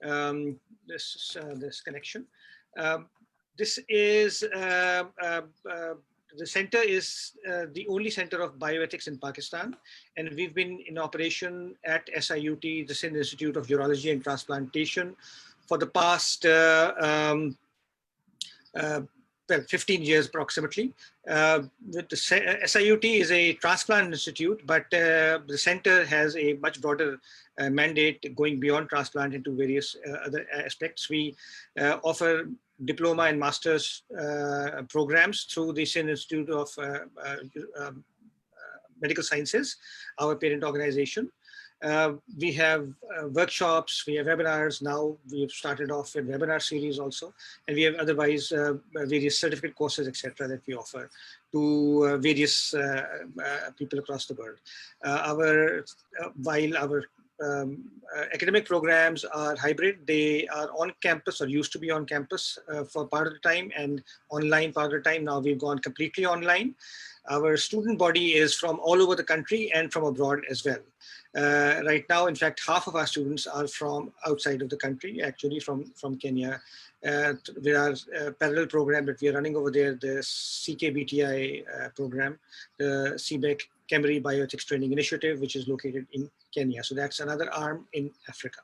this connection. This is the center is the only center of bioethics in Pakistan, and we've been in operation at SIUT, the Sindh Institute of Urology and Transplantation, for the past well, 15 years approximately. With the SIUT is a transplant institute, but the center has a much broader mandate going beyond transplant into various other aspects. We offer diploma and master's programs through the Sindh Institute of Medical Sciences, our parent organization. We have workshops, we have webinars. Now we've started off with webinar series also, and we have otherwise various certificate courses, etc., that we offer to various people across the world. While our academic programs are hybrid, they are on campus or used to be on campus for part of the time and online part of the time. Now we've gone completely online. Our student body is from all over the country and from abroad as well. Right now, in fact, half of our students are from outside of the country, actually from Kenya. There are parallel program that we are running over there, the CKBTI program, the CBEC Kemri Bioethics Training Initiative, which is located in Kenya. So that's another arm in Africa.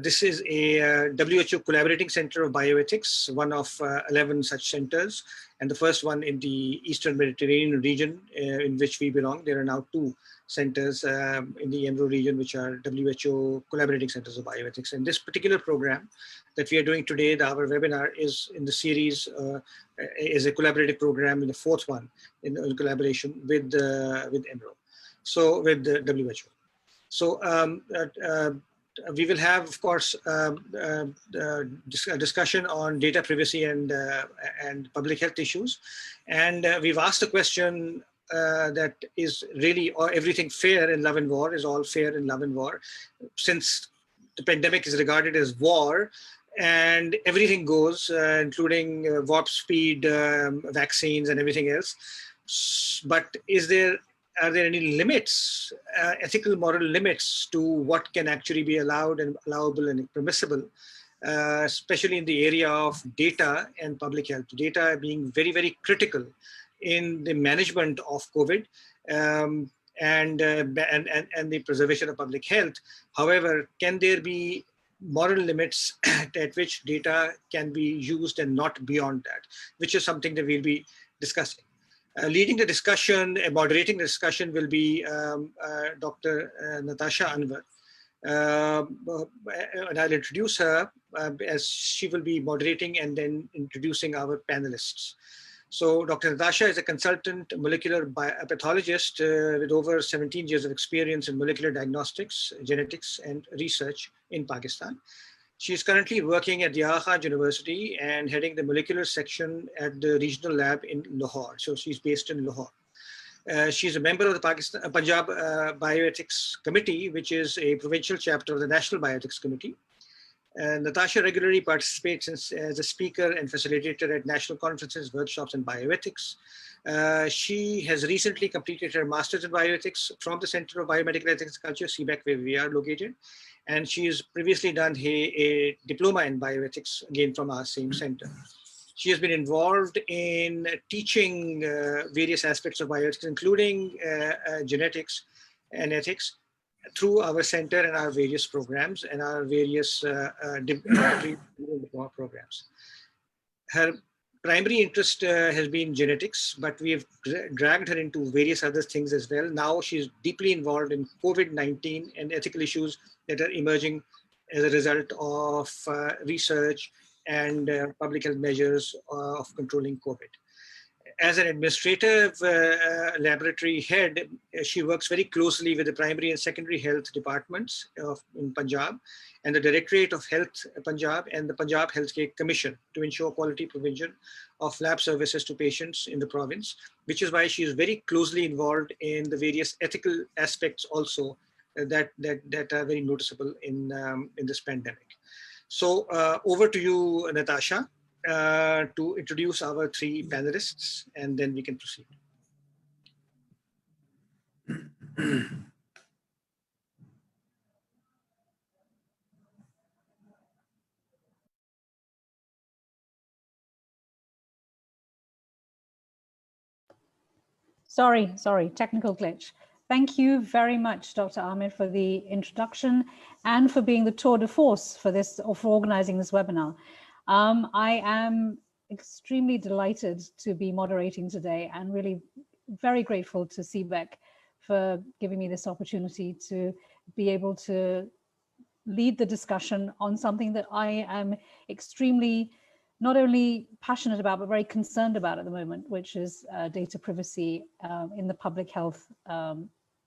This is a WHO Collaborating Center of Bioethics, one of 11 such centers, and the first one in the Eastern Mediterranean region in which we belong. There are now 2 centers in the EMRO region, which are WHO Collaborating Centers of Bioethics. And this particular program that we are doing today, our webinar, is in the series, is a collaborative program in the 4th one in collaboration with EMRO, so with the WHO. So we will have, of course, a discussion on data privacy and public health issues. And we've asked a question that is really, everything fair in love and war is all fair in love and war, since the pandemic is regarded as war and everything goes, including warp speed vaccines and everything else. But are there any limits, ethical, moral limits to what can actually be allowed and allowable and permissible, especially in the area of data and public health? Data being very, very critical in the management of COVID and the preservation of public health. However, can there be moral limits at which data can be used and not beyond that, which is something that we'll be discussing. Leading the discussion, moderating the discussion will be Dr. Natasha Anwar. And I'll introduce her as she will be moderating and then introducing our panelists. So Dr. Natasha is a consultant molecular pathologist with over 17 years of experience in molecular diagnostics, genetics, and research in Pakistan. She is currently working at the Aga University and heading the molecular section at the regional lab in Lahore. So she's based in Lahore. She's a member of the Punjab Bioethics Committee, which is a provincial chapter of the National Bioethics Committee. Natasha regularly participates as a speaker and facilitator at national conferences, workshops, and bioethics. She has recently completed her master's in bioethics from the Center of Biomedical Ethics and Culture, CBEC, where we are located. And she has previously done a diploma in bioethics, again from our same center. She has been involved in teaching various aspects of bioethics, including genetics and ethics, through our center and our various programs and our various programs. Her primary interest has been genetics, but we have dragged her into various other things as well. Now she's deeply involved in COVID-19 and ethical issues that are emerging as a result of research and public health measures of controlling COVID. As an administrative laboratory head, she works very closely with the primary and secondary health departments in Punjab and the Directorate of Health Punjab and the Punjab Healthcare Commission to ensure quality provision of lab services to patients in the province, which is why she is very closely involved in the various ethical aspects also that are very noticeable in this pandemic. So over to you, Natasha, to introduce our 3 panelists, and then we can proceed. Sorry, technical glitch. Thank you very much, Dr. Ahmed, for the introduction and for being the tour de force for this, or for organizing this webinar. I am extremely delighted to be moderating today and really very grateful to CBEC for giving me this opportunity to be able to lead the discussion on something that I am extremely not only passionate about, but very concerned about at the moment, which is data privacy in the public health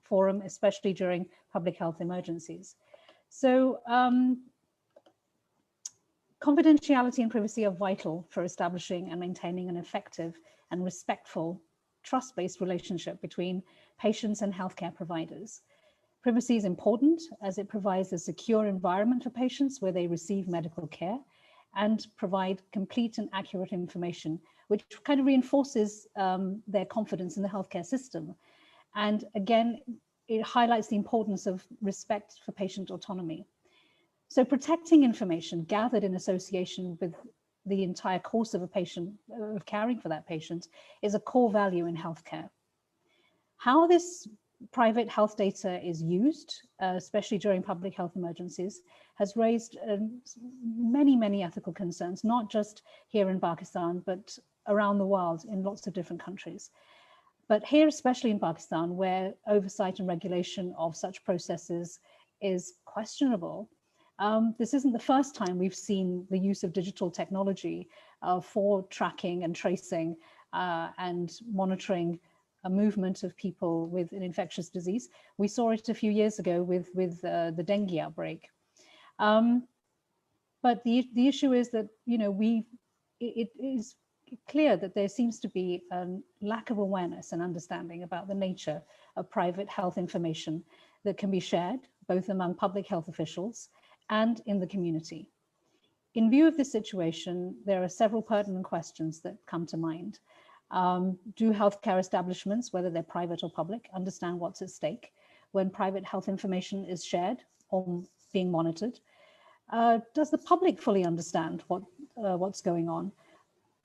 forum, especially during public health emergencies. So confidentiality and privacy are vital for establishing and maintaining an effective and respectful trust-based relationship between patients and healthcare providers. Privacy is important as it provides a secure environment for patients where they receive medical care and provide complete and accurate information, which kind of reinforces their confidence in the healthcare system. And again, it highlights the importance of respect for patient autonomy. So protecting information gathered in association with the entire course of a patient, of caring for that patient, is a core value in healthcare. How this private health data is used, especially during public health emergencies, has raised many ethical concerns, not just here in Pakistan, but around the world in lots of different countries. But here, especially in Pakistan, where oversight and regulation of such processes is questionable, this isn't the first time we've seen the use of digital technology for tracking and tracing and monitoring a movement of people with an infectious disease. We saw it a few years ago with the dengue outbreak. But the issue is that, you know, it is clear that there seems to be a lack of awareness and understanding about the nature of private health information that can be shared both among public health officials and in the community. In view of this situation, there are several pertinent questions that come to mind. Do healthcare establishments, whether they're private or public, understand what's at stake when private health information is shared or being monitored? Does the public fully understand what's going on?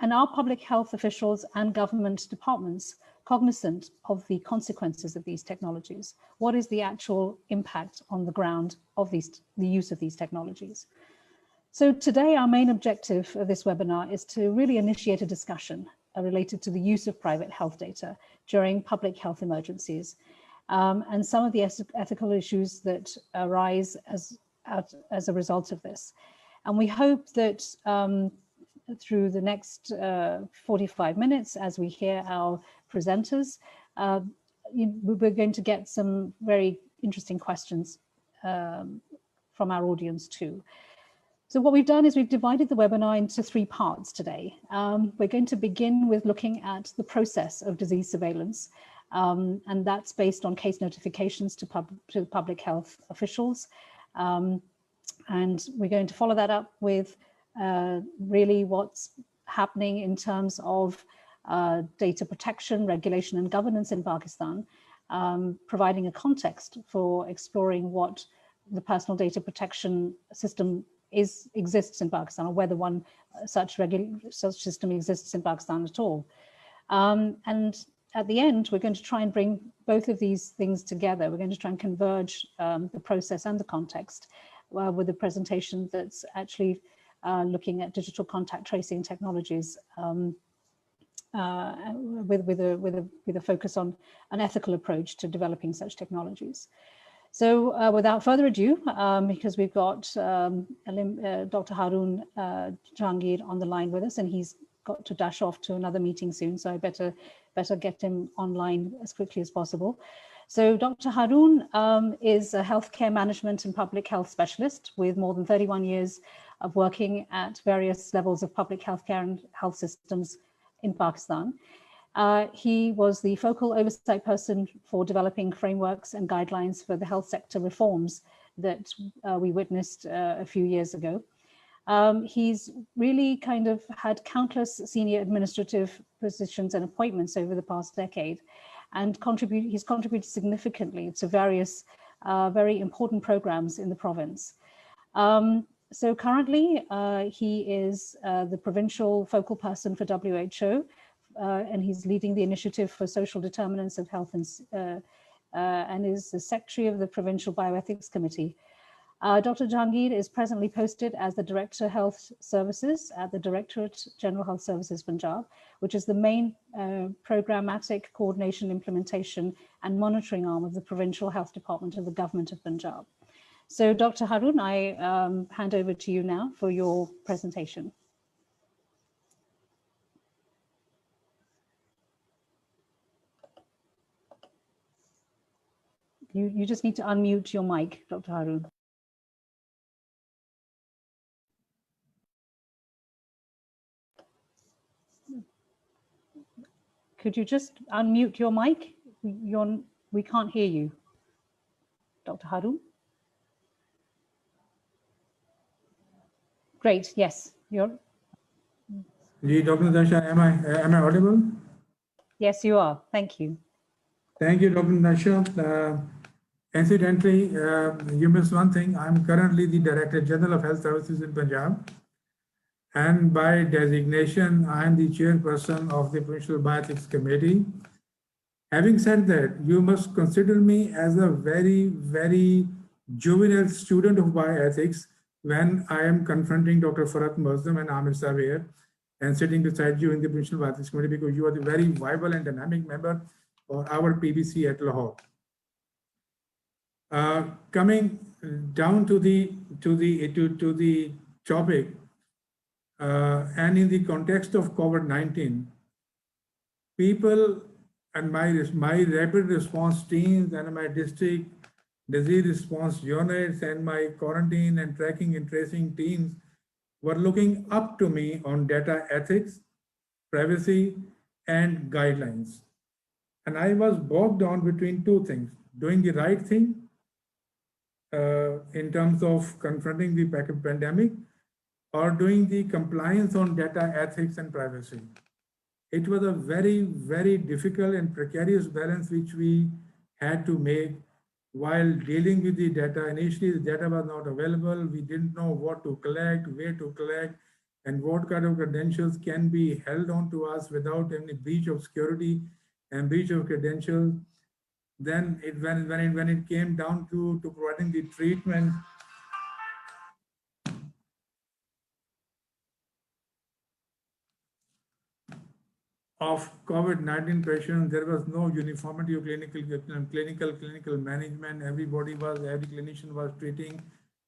And are public health officials and government departments cognizant of the consequences of these technologies? What is the actual impact on the ground of the use of these technologies? So today, our main objective of this webinar is to really initiate a discussion related to the use of private health data during public health emergencies and some of the ethical issues that arise as a result of this. And we hope that through the next 45 minutes, as we hear our presenters, we're going to get some very interesting questions from our audience too. So what we've done is we've divided the webinar into 3 parts today. We're going to begin with looking at the process of disease surveillance, and that's based on case notifications to public health officials. And we're going to follow that up with really what's happening in terms of data protection, regulation and governance in Pakistan, providing a context for exploring what the personal data protection system exists in Pakistan, or whether one such system exists in Pakistan at all. And at the end, we're going to try and bring both of these things together. We're going to try and converge the process and the context with a presentation that's actually looking at digital contact tracing technologies with a focus on an ethical approach to developing such technologies. So without further ado, because we've got Dr. Haroon Jehangir on the line with us, and he's got to dash off to another meeting soon, so I better get him online as quickly as possible. So Dr. Haroon is a healthcare management and public health specialist with more than 31 years of working at various levels of public healthcare and health systems in Pakistan. He was the focal oversight person for developing frameworks and guidelines for the health sector reforms that we witnessed a few years ago. He's really kind of had countless senior administrative positions and appointments over the past decade, and he's contributed significantly to various very important programs in the province. So currently, he is the provincial focal person for WHO and he's leading the Initiative for Social Determinants of Health and is the Secretary of the Provincial Bioethics Committee. Dr. Jehangir is presently posted as the Director of Health Services at the Directorate General Health Services Punjab, which is the main programmatic coordination, implementation and monitoring arm of the Provincial Health Department of the Government of Punjab. So Dr. Haroon, I hand over to you now for your presentation. You just need to unmute your mic, Dr. Haroon. Could you just unmute your mic? We can't hear you, Dr. Haroon. Great, yes, you're. Dr. Natasha, am I audible? Yes, you are. Thank you. Thank you, Dr. Natasha. Incidentally, you missed one thing. I'm currently the Director General of Health Services in Punjab. And by designation, I am the chairperson of the Provincial Bioethics Committee. Having said that, you must consider me as a very, very juvenile student of bioethics when I am confronting Dr. Farhat Muslim and Amir Sabir and sitting beside you in the Provincial Bioethics Committee, because you are the very viable and dynamic member of our PBC at Lahore. Coming down to the topic, and in the context of COVID-19, people and my rapid response teams and my district disease response units and my quarantine and tracking and tracing teams were looking up to me on data ethics, privacy, and guidelines. And I was bogged down between two things: doing the right thing in terms of confronting the pandemic, or doing the compliance on data ethics and privacy. It was a very, very difficult and precarious balance which we had to make while dealing with the data. Initially, the data was not available. We didn't know what to collect, where to collect, and what kind of credentials can be held on to us without any breach of security and breach of credentials. Then when it came down to providing the treatment, of COVID-19 patients, there was no uniformity of clinical management. Every clinician was treating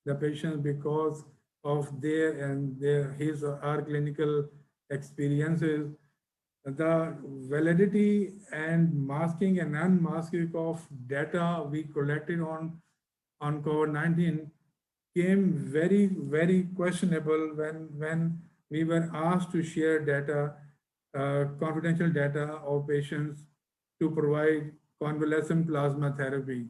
the patients because of his or her clinical experiences. The validity and masking and unmasking of data we collected on COVID-19 came very, very questionable when we were asked to share data, confidential data of patients to provide convalescent plasma therapy.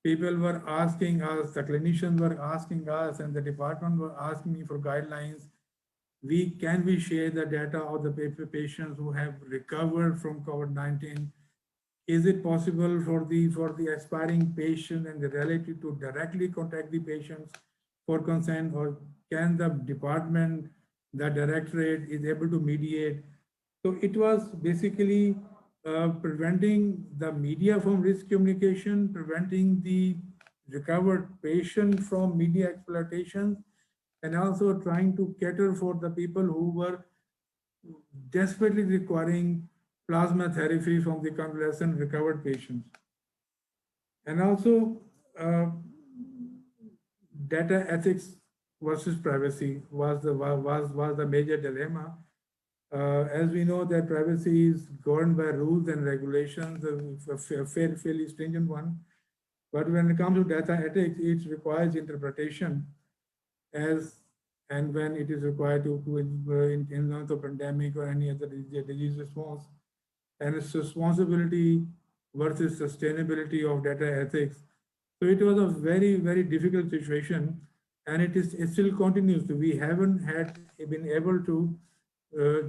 People were asking us, the clinicians were asking us, and the department were asking me for guidelines. Can we share the data of the patients who have recovered from COVID-19? Is it possible for the aspiring patient and the relative to directly contact the patients for consent, or can the department, the directorate is able to mediate? So it was basically preventing the media from risk communication, preventing the recovered patient from media exploitation, and also trying to cater for the people who were desperately requiring plasma therapy from the convalescent recovered patients. And also data ethics versus privacy was the major dilemma. As we know that privacy is governed by rules and regulations, a fairly stringent one. But when it comes to data ethics, it requires interpretation and when it is required in terms of pandemic or any other disease response. And its responsibility versus sustainability of data ethics. So it was a very, very difficult situation, and it still continues. We haven't been able to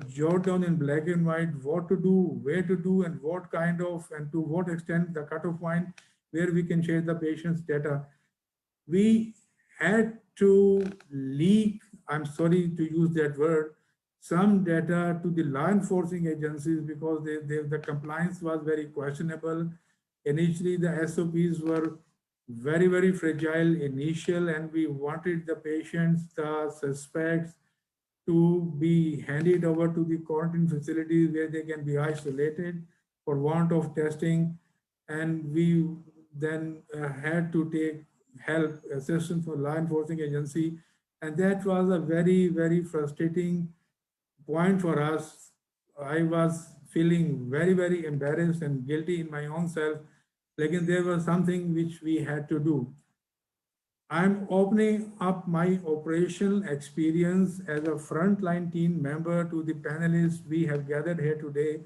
jot down in black and white what to do, where to do, and what kind of, and to what extent the cutoff point where we can share the patient's data. We had to leak, I'm sorry to use that word, some data to the law enforcing agencies because the compliance was very questionable. Initially, the SOPs were very, very fragile initial, and we wanted the patients, the suspects, to be handed over to the quarantine facilities where they can be isolated for want of testing. And we then had to take help, assistance from law enforcement agency. And that was a very, very frustrating point for us. I was feeling very, very embarrassed and guilty in my own self. Like there was something which we had to do. I'm opening up my operational experience as a frontline team member to the panelists we have gathered here today,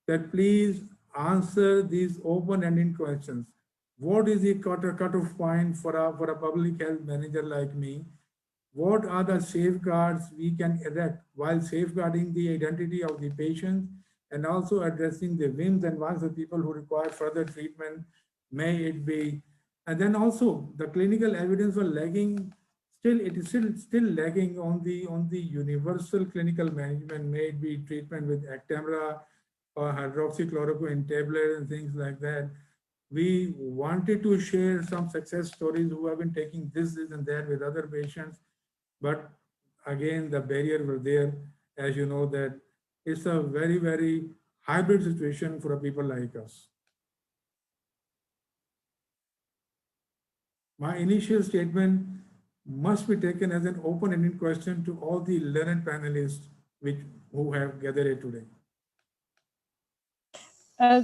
that please answer these open-ended questions. What is the cutoff point for a public health manager like me? What are the safeguards we can erect while safeguarding the identity of the patient and also addressing the whims and wants of people who require further treatment, may it be. And then also the clinical evidence were lagging, it is still lagging on the universal clinical management, may it be treatment with Actemra or hydroxychloroquine tablet and things like that. We wanted to share some success stories who have been taking this and that with other patients. But again, the barrier were there, as you know, that it's a very, very hybrid situation for people like us. My initial statement must be taken as an open-ended question to all the learned panelists who have gathered here today.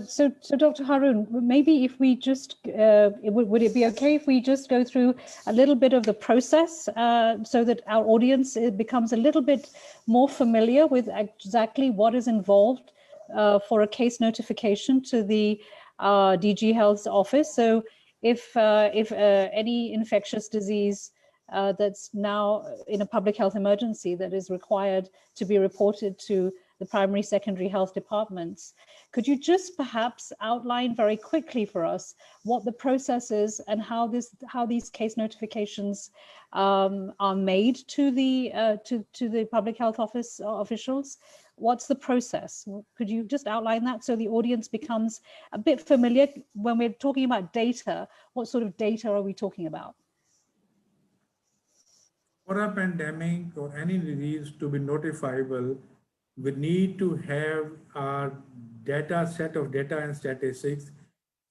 So Dr. Haroon, maybe if we just, would it be okay if we just go through a little bit of the process so that our audience becomes a little bit more familiar with exactly what is involved for a case notification to the DG Health's office? So if any infectious disease that's now in a public health emergency that is required to be reported to the primary, secondary health departments, could you just perhaps outline very quickly for us what the process is and how these case notifications are made to the public health office officials? What's the process? Could you just outline that so the audience becomes a bit familiar when we're talking about data? What sort of data are we talking about? For a pandemic or any disease to be notifiable, we need to have a set of data and statistics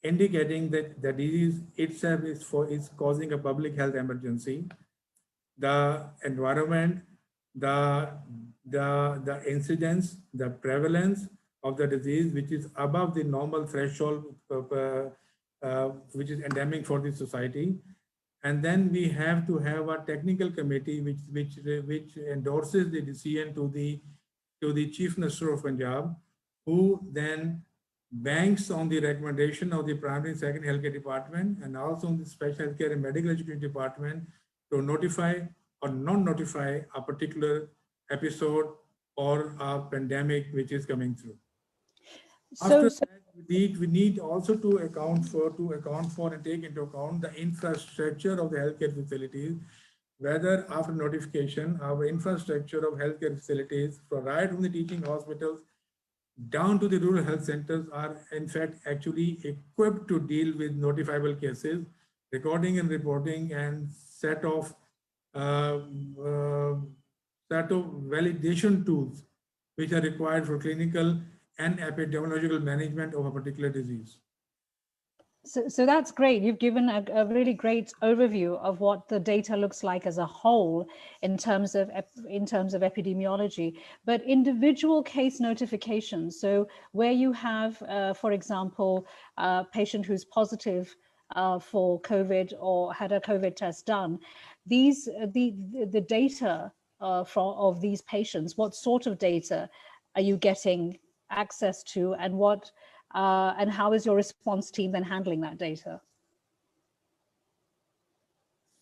indicating that the disease itself is causing a public health emergency, the environment, the incidence, the prevalence of the disease, which is above the normal threshold, which is endemic for the society. And then we have to have a technical committee which endorses the decision to the Chief Minister of Punjab, who then banks on the recommendation of the primary and secondary healthcare department and also on the special healthcare and medical education department to notify or not notify a particular episode or a pandemic which is coming through. After that, we need also to account for and take into account the infrastructure of the healthcare facilities, whether after notification, our infrastructure of healthcare facilities, right from the teaching hospitals down to the rural health centers, are in fact actually equipped to deal with notifiable cases, recording and reporting, and set of validation tools which are required for clinical and epidemiological management of a particular disease. So that's great. You've given a really great overview of what the data looks like as a whole in terms of epidemiology, but individual case notifications. So where you have, for example, a patient who's positive for COVID or had a COVID test done, the data of these patients, what sort of data are you getting access to, and how is your response team then handling that data?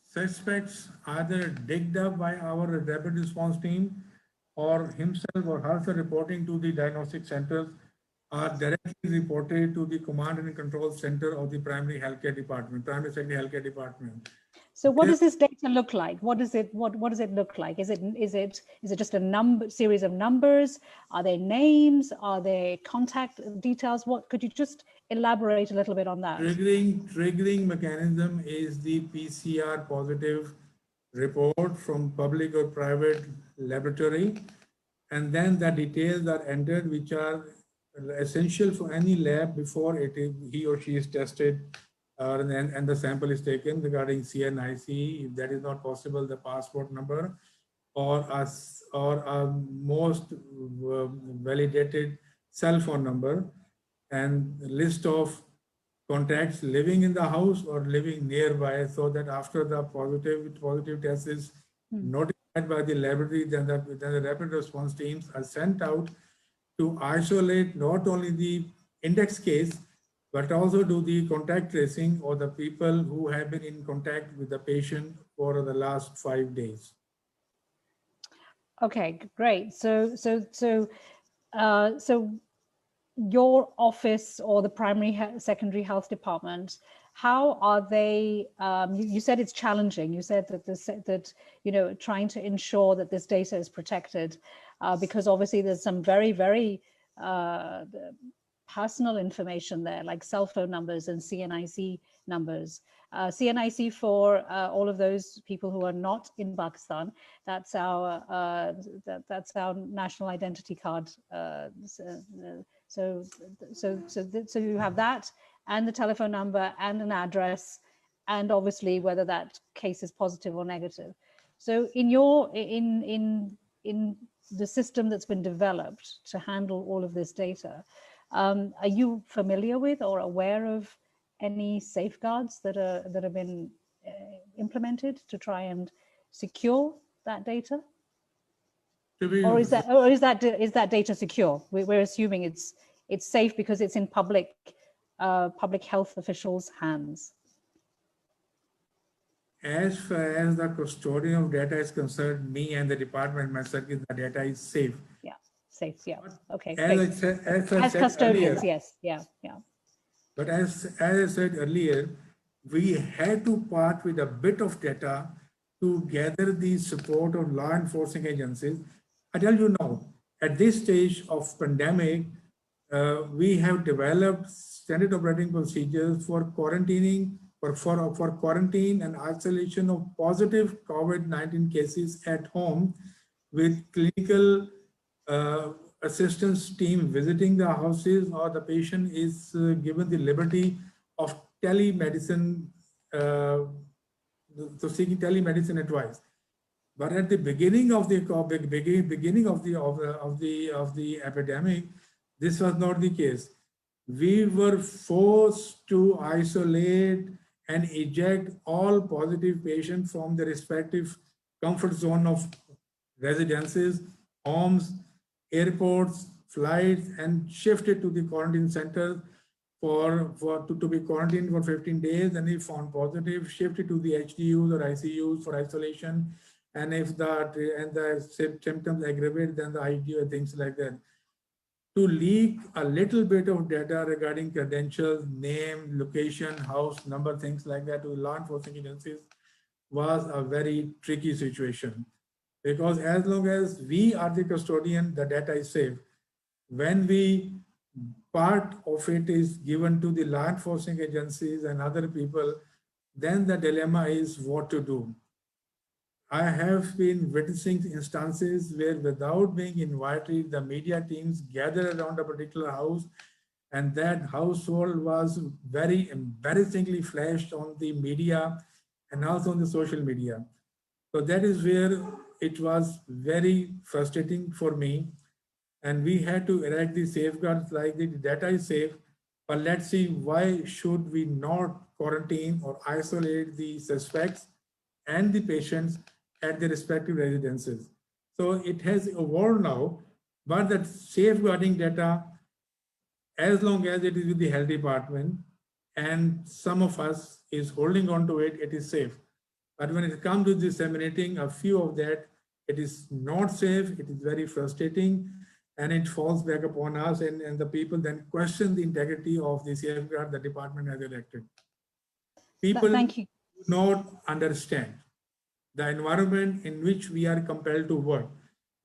Suspects either digged up by our rapid response team or himself or herself reporting to the diagnostic centers are directly reported to the command and control center of the primary healthcare department, primary secondary healthcare department. So what does this data look like? What does it look like? Is it just a series of numbers? Are there names? Are there contact details? What could you just elaborate a little bit on that? Triggering mechanism is the PCR positive report from public or private laboratory, and then the details are entered which are essential for any lab before he or she is tested, and the sample is taken regarding CNIC. If that is not possible, the passport number or a most validated cell phone number, and list of contacts living in the house or living nearby, so that after the positive test is notified by the laboratory, then the rapid response teams are sent out to isolate not only the index case, but also do the contact tracing or the people who have been in contact with the patient for the last 5 days. Okay, great. So your office or the primary secondary health department, how are they? You said it's challenging. You said that trying to ensure that this data is protected, because obviously there's some very personal information there, like cell phone numbers and CNIC numbers. CNIC, for all of those people who are not in Pakistan, that's our national identity card. So you have that, and the telephone number, and an address, and obviously whether that case is positive or negative. So in the system that's been developed to handle all of this data, are you familiar with or aware of any safeguards that have been implemented to try and secure that data? Or is that data secure? We're assuming it's safe because it's in public health officials' hands. As far as the custodian of data is concerned, me and the department, myself, the data is safe. Yeah, safe. Yeah. Okay. As custodians, earlier, yes. Yeah. But as I said earlier, we had to part with a bit of data to gather the support of law enforcement agencies. I tell you now, at this stage of pandemic, we have developed standard operating procedures for quarantining, for quarantine and isolation of positive COVID-19 cases at home, with clinical assistance team visiting the houses, or the patient is given the liberty of telemedicine, so seeking telemedicine advice. But at the beginning of the epidemic, this was not the case. We were forced to isolate and eject all positive patients from the respective comfort zone of residences, homes, airports, flights, and shifted to the quarantine center to be quarantined for 15 days. And if found positive, shifted to the HDUs or ICUs for isolation. And if the symptoms aggravate, then the ICU, things like that. To leak a little bit of data regarding credentials, name, location, house number, things like that to law enforcement agencies was a very tricky situation. Because as long as we are the custodian, the data is safe. When part of it is given to the law enforcement agencies and other people, then the dilemma is what to do. I have been witnessing instances where, without being invited, the media teams gather around a particular house, and that household was very embarrassingly flashed on the media and also on the social media. So that is where it was very frustrating for me. And we had to erect the safeguards like the data is safe, but let's see, why should we not quarantine or isolate the suspects and the patients at their respective residences? So it has evolved now, but that safeguarding data, as long as it is with the health department and some of us is holding on to it, it is safe. But when it comes to disseminating a few of that, it is not safe, it is very frustrating, and it falls back upon us, and the people then question the integrity of the safeguard the department has erected. Thank you. not understand the environment in which we are compelled to work.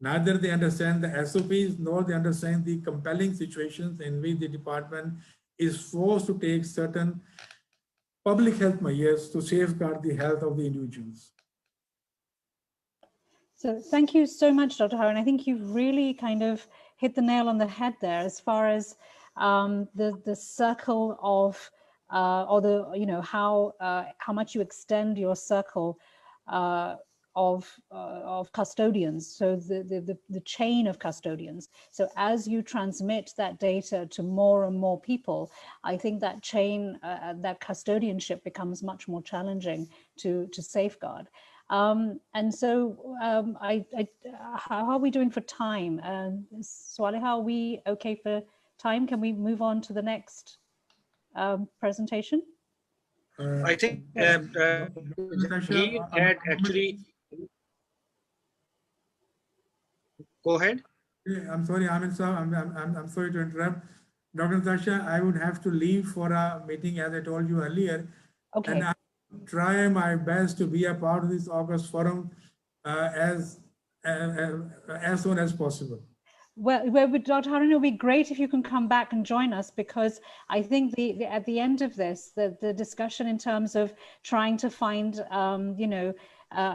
Neither they understand the SOPs, nor they understand the compelling situations in which the department is forced to take certain public health measures to safeguard the health of the individuals. So thank you so much, Dr. Haroon. I think you've really kind of hit the nail on the head there as far as the circle of or the, you know, how much you extend your circle of custodians, so the chain of custodians. So as you transmit that data to more and more people, I think that chain, that custodianship becomes much more challenging to safeguard. And so how are we doing for time? Swaleha, are we okay for time? Can we move on to the next presentation? I think he had actually. Go ahead. I'm sorry, I'm sorry to interrupt. Dr. Natasha, I would have to leave for a meeting, as I told you earlier. Okay. And I try my best to be a part of this August forum as soon as possible. Well, Dr. Haroon, it would be great if you can come back and join us, because I think at the end of this, the discussion in terms of trying to find, you know,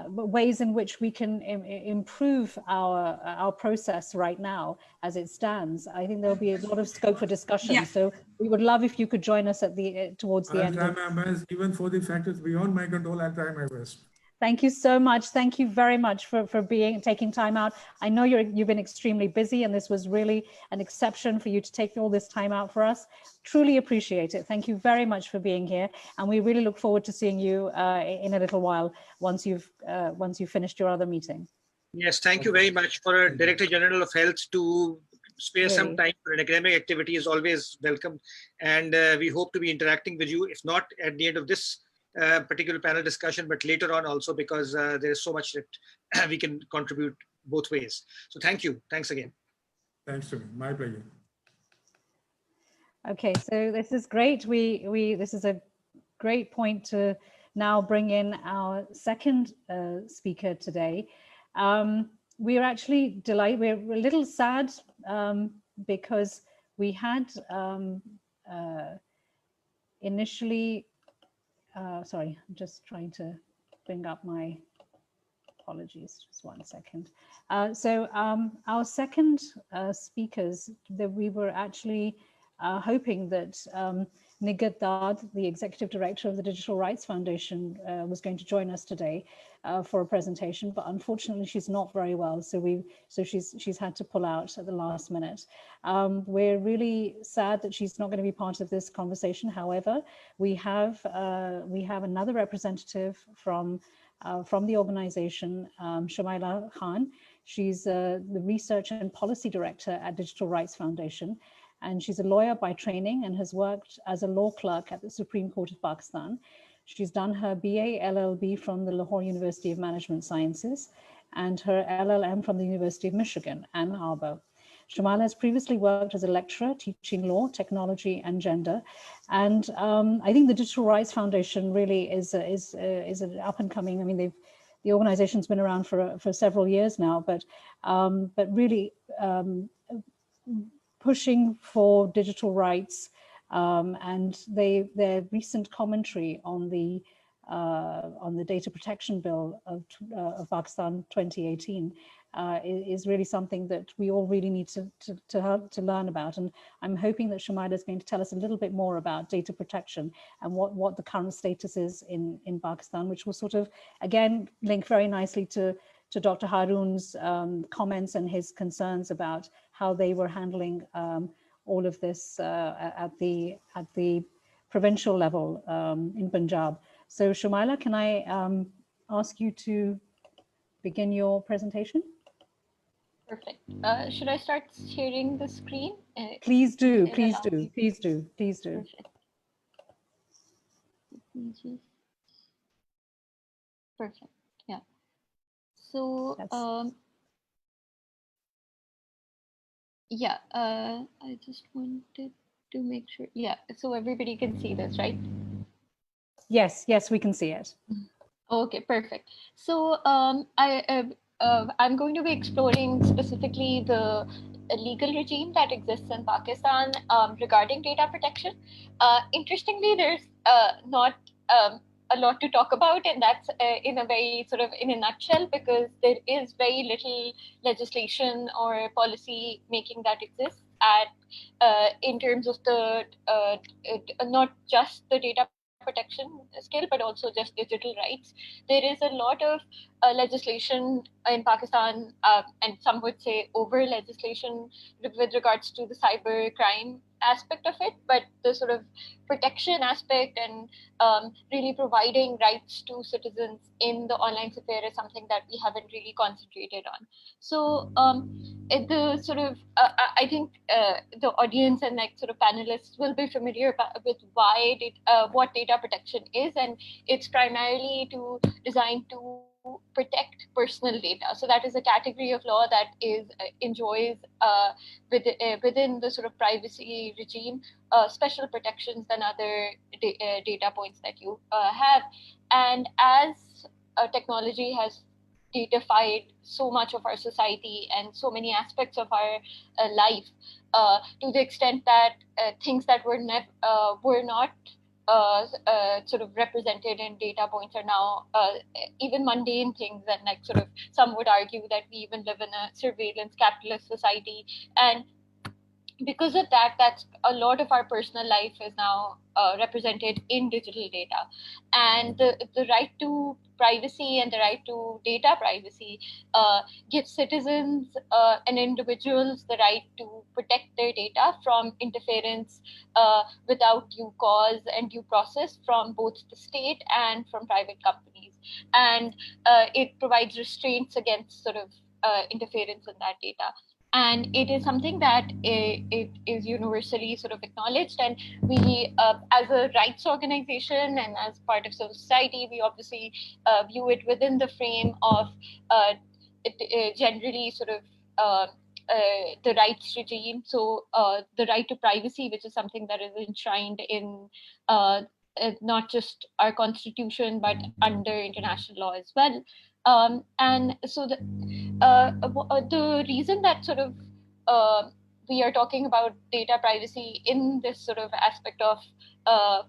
ways in which we can improve our process right now as it stands, I think there'll be a lot of scope for discussion. Yeah. So we would love if you could join us at towards the end. I'll try my best, even for the factors beyond my control. I'll try my best. Thank you so much. Thank you very much for taking time out. I know you've been extremely busy, and this was really an exception for you to take all this time out for us. Truly appreciate it. Thank you very much for being here, and we really look forward to seeing you in a little while once you've finished your other meeting. Yes, thank you very much. For a Director General of Health to spare some time for an academic activity is always welcome, and we hope to be interacting with you, if not at the end of this particular panel discussion, but later on also, because there is so much that we can contribute both ways. So thank you. Thanks again. Thanks to me. My pleasure. Okay, so this is great. This is a great point to now bring in our second speaker today. We are actually delighted. We're a little sad because we had initially. Sorry, I'm just trying to bring up my apologies. Just 1 second. So our second speakers, that we were actually hoping that Nighat, the Executive Director of the Digital Rights Foundation, was going to join us today for a presentation, but unfortunately she's not very well, so she's had to pull out at the last minute. We're really sad that she's not going to be part of this conversation. However, we have another representative from the organization, Shmyla Khan. She's the Research and Policy Director at Digital Rights Foundation, and she's a lawyer by training and has worked as a law clerk at the Supreme Court of Pakistan. She's done her BA LLB from the Lahore University of Management Sciences and her LLM from the University of Michigan, Ann Arbor. Shmyla has previously worked as a lecturer teaching law, technology, and gender. And I think the Digital Rights Foundation really is an up and coming. I mean, the organization's been around for several years now, but really pushing for digital rights, and their recent commentary on the Data Protection Bill of Pakistan 2018 is really something that we all really need to learn about. And I'm hoping that Shmyla is going to tell us a little bit more about data protection and what the current status is in Pakistan, which will sort of, again, link very nicely to Dr. Haroon's comments and his concerns about how they were handling all of this at the provincial level in Punjab. So Shmyla, can I ask you to begin your presentation? Perfect. Should I start sharing the screen? Please do, please do, please do, please do. Perfect. Perfect, yeah. So, yeah, I just wanted to make sure, yeah, so everybody can see this, right? Yes, we can see it. Okay, perfect. So I'm going to be exploring specifically the legal regime that exists in Pakistan regarding data protection. Interestingly, there's not a lot to talk about, and that's in a very sort of in a nutshell, because there is very little legislation or policy making that exists at in terms of the not just the data protection skill, but also just digital rights. There is a lot of legislation in Pakistan, and some would say over legislation with regards to the cyber crime aspect of it, but the sort of protection aspect and really providing rights to citizens in the online sphere is something that we haven't really concentrated on. So the sort of I think the audience and like sort of panelists will be familiar with why what data protection is, and it's primarily designed to protect personal data. So that is a category of law that is enjoys within the sort of privacy regime special protections than other data points that you have. And as technology has datafied so much of our society and so many aspects of our life, to the extent that things that were not sort of represented in data points are now even mundane things, and like sort of some would argue that we even live in a surveillance capitalist society. And because of that, that's a lot of our personal life is now represented in digital data. And the right to privacy and the right to data privacy gives citizens and individuals the right to protect their data from interference without due cause and due process from both the state and from private companies. And it provides restraints against sort of interference in that data. And it is something that it is universally sort of acknowledged. And we, as a rights organization and as part of society, we obviously view it within the frame of generally sort of the rights regime. So the right to privacy, which is something that is enshrined in not just our constitution, but under international law as well. And so the reason that sort of we are talking about data privacy in this sort of aspect of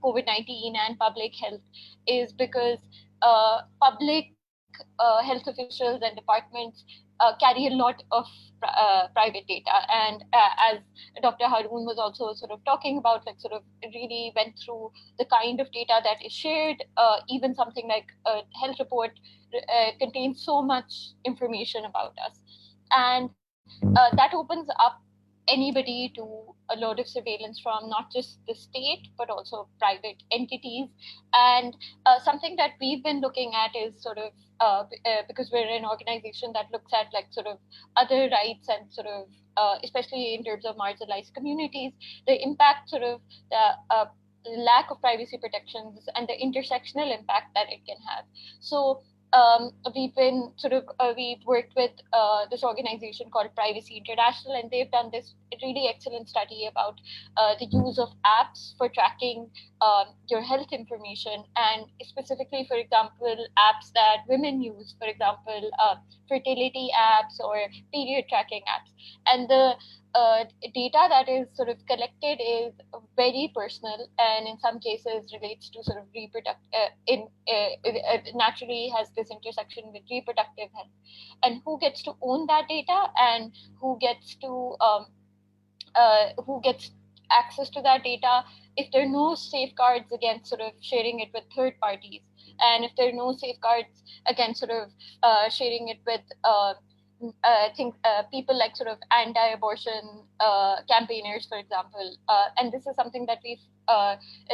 COVID-19 and public health is because public health officials and departments carry a lot of private data. And as Dr. Haroon was also sort of talking about, like sort of really went through the kind of data that is shared, even something like a health report contains so much information about us. And that opens up anybody to a lot of surveillance from not just the state, but also private entities. And something that we've been looking at is sort of, because we're an organization that looks at like sort of other rights and sort of, especially in terms of marginalized communities, the impact sort of the lack of privacy protections and the intersectional impact that it can have. So we've been sort of, we've worked with this organization called Privacy International, and they've done this really excellent study about the use of apps for tracking your health information, and specifically, for example, apps that women use, for example, fertility apps or period tracking apps. And the data that is sort of collected is very personal, and in some cases relates to sort of naturally has this intersection with reproductive health. And who gets to own that data, and who gets access to that data if there are no safeguards against sort of sharing it with third parties, and if there are no safeguards against sort of sharing it with I think people like sort of anti-abortion campaigners, for example, and this is something that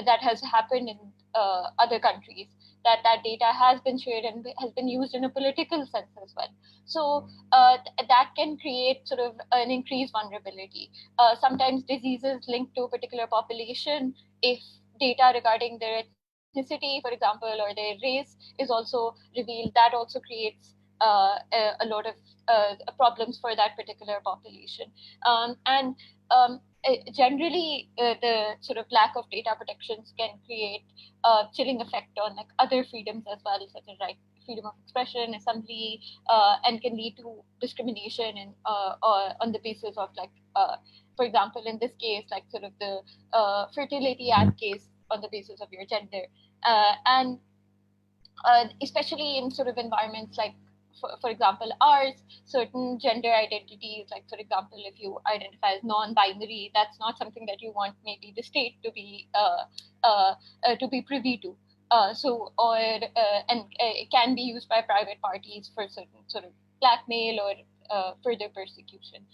that has happened in other countries, that data has been shared and has been used in a political sense as well. So that can create sort of an increased vulnerability. Sometimes diseases linked to a particular population, if data regarding their ethnicity, for example, or their race is also revealed, that also creates a lot of problems for that particular population. And generally the sort of lack of data protections can create a chilling effect on like other freedoms as well, such as freedom of expression, assembly, and can lead to discrimination and on the basis of for example, in this case, like sort of the Fertility Act case on the basis of your gender, and especially in sort of environments like, for example, ours, certain gender identities, like for example, if you identify as non-binary, that's not something that you want maybe the state to be privy to. It can be used by private parties for certain sort of blackmail or further persecution.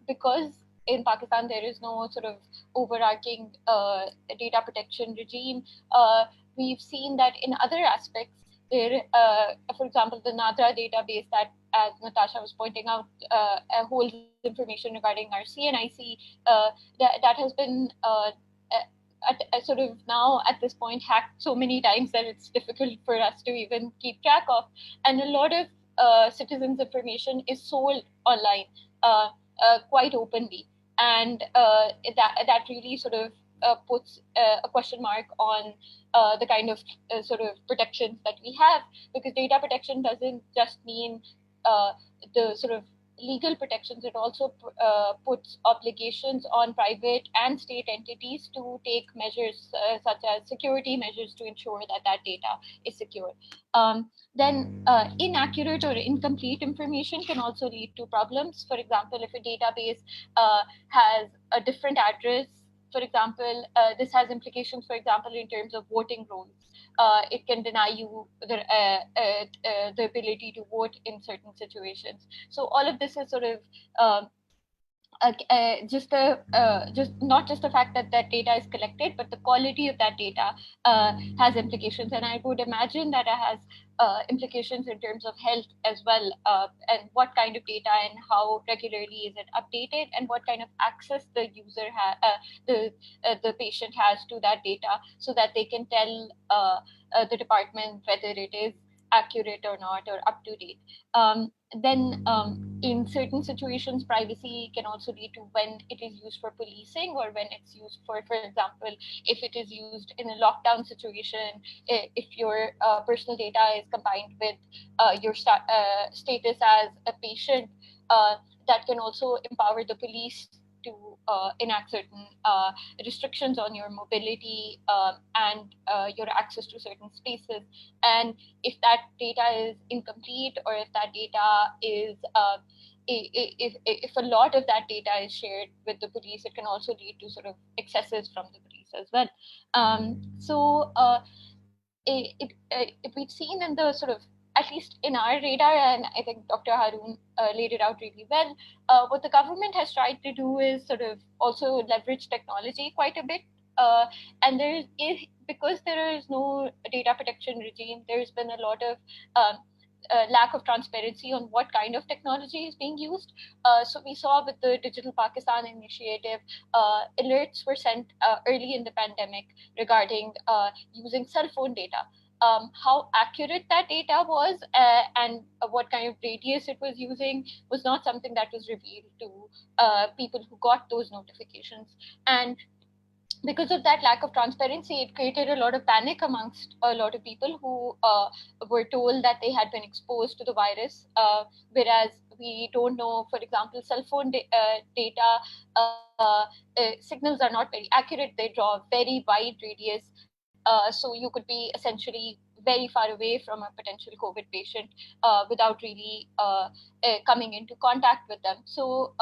Because in Pakistan there is no sort of overarching data protection regime, we've seen that in other aspects, there, for example, the NADRA database that, as Natasha was pointing out, holds information regarding our CNIC, that has been sort of now at this point hacked so many times that it's difficult for us to even keep track of. And a lot of citizens' information is sold online quite openly. And that really sort of puts a question mark on the kind of sort of protections that we have, because data protection doesn't just mean the sort of legal protections, it also puts obligations on private and state entities to take measures such as security measures to ensure that that data is secure. Then inaccurate or incomplete information can also lead to problems. For example, if a database has a different address, for example, this has implications, for example, in terms of voting rolls. It can deny you the ability to vote in certain situations. So all of this is sort of just not just the fact that that data is collected, but the quality of that data has implications. And I would imagine that it has implications in terms of health as well, and what kind of data and how regularly is it updated, and what kind of access the user the patient has to that data, so that they can tell the department whether it is accurate or not, or up to date. Then in certain situations, privacy can also lead to when it is used for policing, or when it's used for example, if it is used in a lockdown situation, if your personal data is combined with your status as a patient, that can also empower the police to enact certain restrictions on your mobility and your access to certain spaces. And if that data is incomplete, or if that data is if a lot of that data is shared with the police, it can also lead to sort of excesses from the police as well. We've seen in the sort of, at least in our radar, and I think Dr. Haroon laid it out really well, what the government has tried to do is sort of also leverage technology quite a bit. And because there is no data protection regime, there's been a lot of lack of transparency on what kind of technology is being used. So we saw with the Digital Pakistan initiative, alerts were sent early in the pandemic regarding using cell phone data. How accurate that data was and what kind of radius it was using was not something that was revealed to people who got those notifications. And because of that lack of transparency, it created a lot of panic amongst a lot of people who were told that they had been exposed to the virus, whereas we don't know, for example, cell phone data signals are not very accurate. They draw a very wide radius. So you could be essentially very far away from a potential COVID patient without really coming into contact with them. So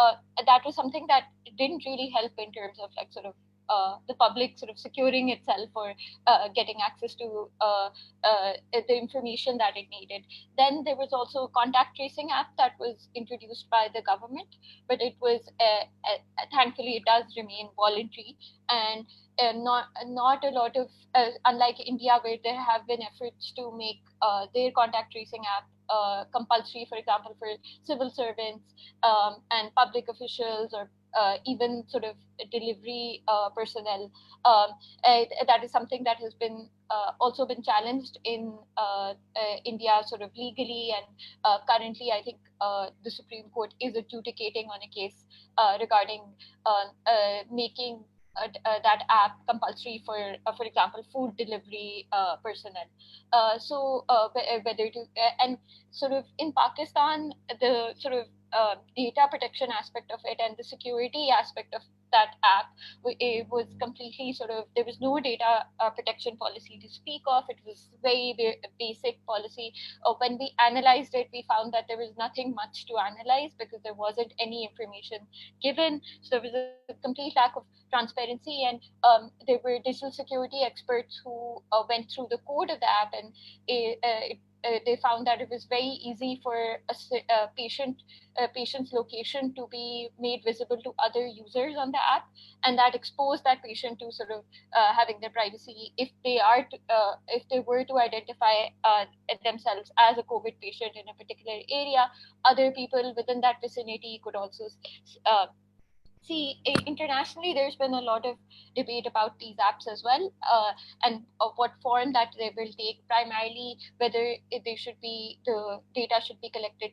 that was something that didn't really help in terms of like sort of the public sort of securing itself or getting access to the information that it needed. Then there was also a contact tracing app that was introduced by the government, but it was thankfully it does remain voluntary, and not a lot of unlike India, where there have been efforts to make their contact tracing app compulsory, for example, for civil servants and public officials or even sort of delivery personnel. That is something that has been also been challenged in India sort of legally, and currently I think the Supreme Court is adjudicating on a case regarding making that app compulsory for example, food delivery personnel. Whether to and sort of in Pakistan, the sort of data protection aspect of it and the security aspect of that app, it was completely sort of, there was no data protection policy to speak of. It was very basic policy. When we analyzed it, we found that there was nothing much to analyze because there wasn't any information given. So there was a complete lack of transparency, and there were digital security experts who went through the code of the app, and they found that it was very easy for a patient's location to be made visible to other users on the app, and that exposed that patient to sort of having their privacy. If they were to identify themselves as a COVID patient in a particular area, other people within that vicinity could also see. Internationally, there's been a lot of debate about these apps as well, and what form that they will take. Primarily, whether the data should be collected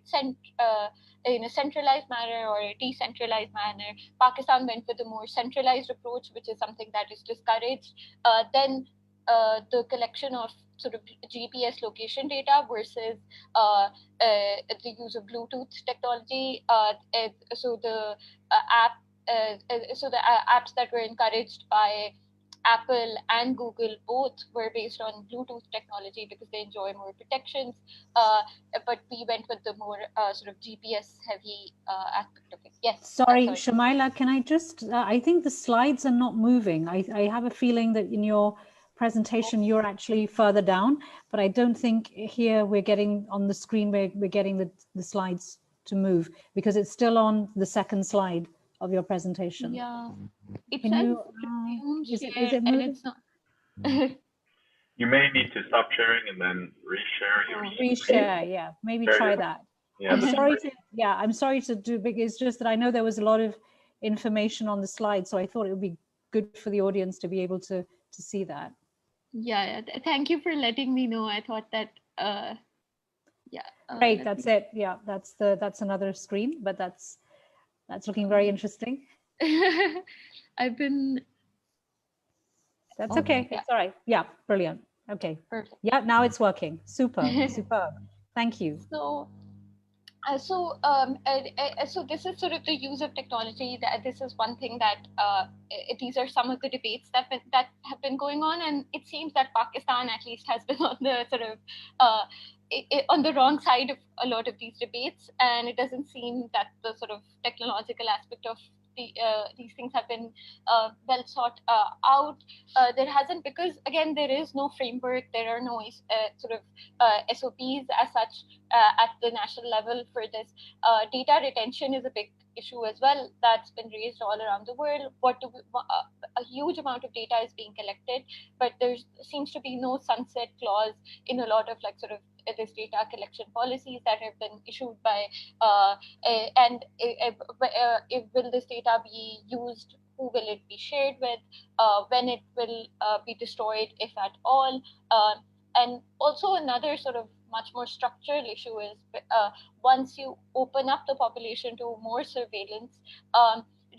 in a centralized manner or a decentralized manner. Pakistan went with a more centralized approach, which is something that is discouraged. Then the collection of sort of GPS location data versus the use of Bluetooth technology. So the apps that were encouraged by Apple and Google both were based on Bluetooth technology because they enjoy more protections. But we went with the more sort of GPS heavy aspect of it. Yes. Sorry, Shmyla, can I just, I think the slides are not moving. I have a feeling that in your presentation, you're actually further down, but I don't think here we're getting on the screen, we're getting the slides to move because it's still on the second slide of your presentation. Yeah, it Can says is it moving? and it's not. You may need to stop sharing and then reshare your Reshare, yeah, maybe try that. Yeah, I'm sorry to do, because it's just that I know there was a lot of information on the slide, so I thought it would be good for the audience to be able to see that. Yeah, thank you for letting me know. I thought that Great, that's it. Yeah, that's another screen, but that's looking very interesting. I've been. That's okay. Yeah. It's all right. Yeah, brilliant. Okay. Perfect. Yeah, now it's working. Superb. Superb. Thank you. So this is sort of the use of technology. That this is one thing that these are some of the debates that have been going on, and it seems that Pakistan at least has been on the sort of on the wrong side of a lot of these debates, and it doesn't seem that the sort of technological aspect of these things have been well sought out. There hasn't, because again there is no framework, there are no sort of SOPs as such at the national level for this. Data retention is a big issue as well that's been raised all around the world. A huge amount of data is being collected, but there seems to be no sunset clause in a lot of like sort of this data collection policies that have been issued by will this data be used, who will it be shared with, when it will be destroyed, if at all. And also another sort of much more structural issue is once you open up the population to more surveillance,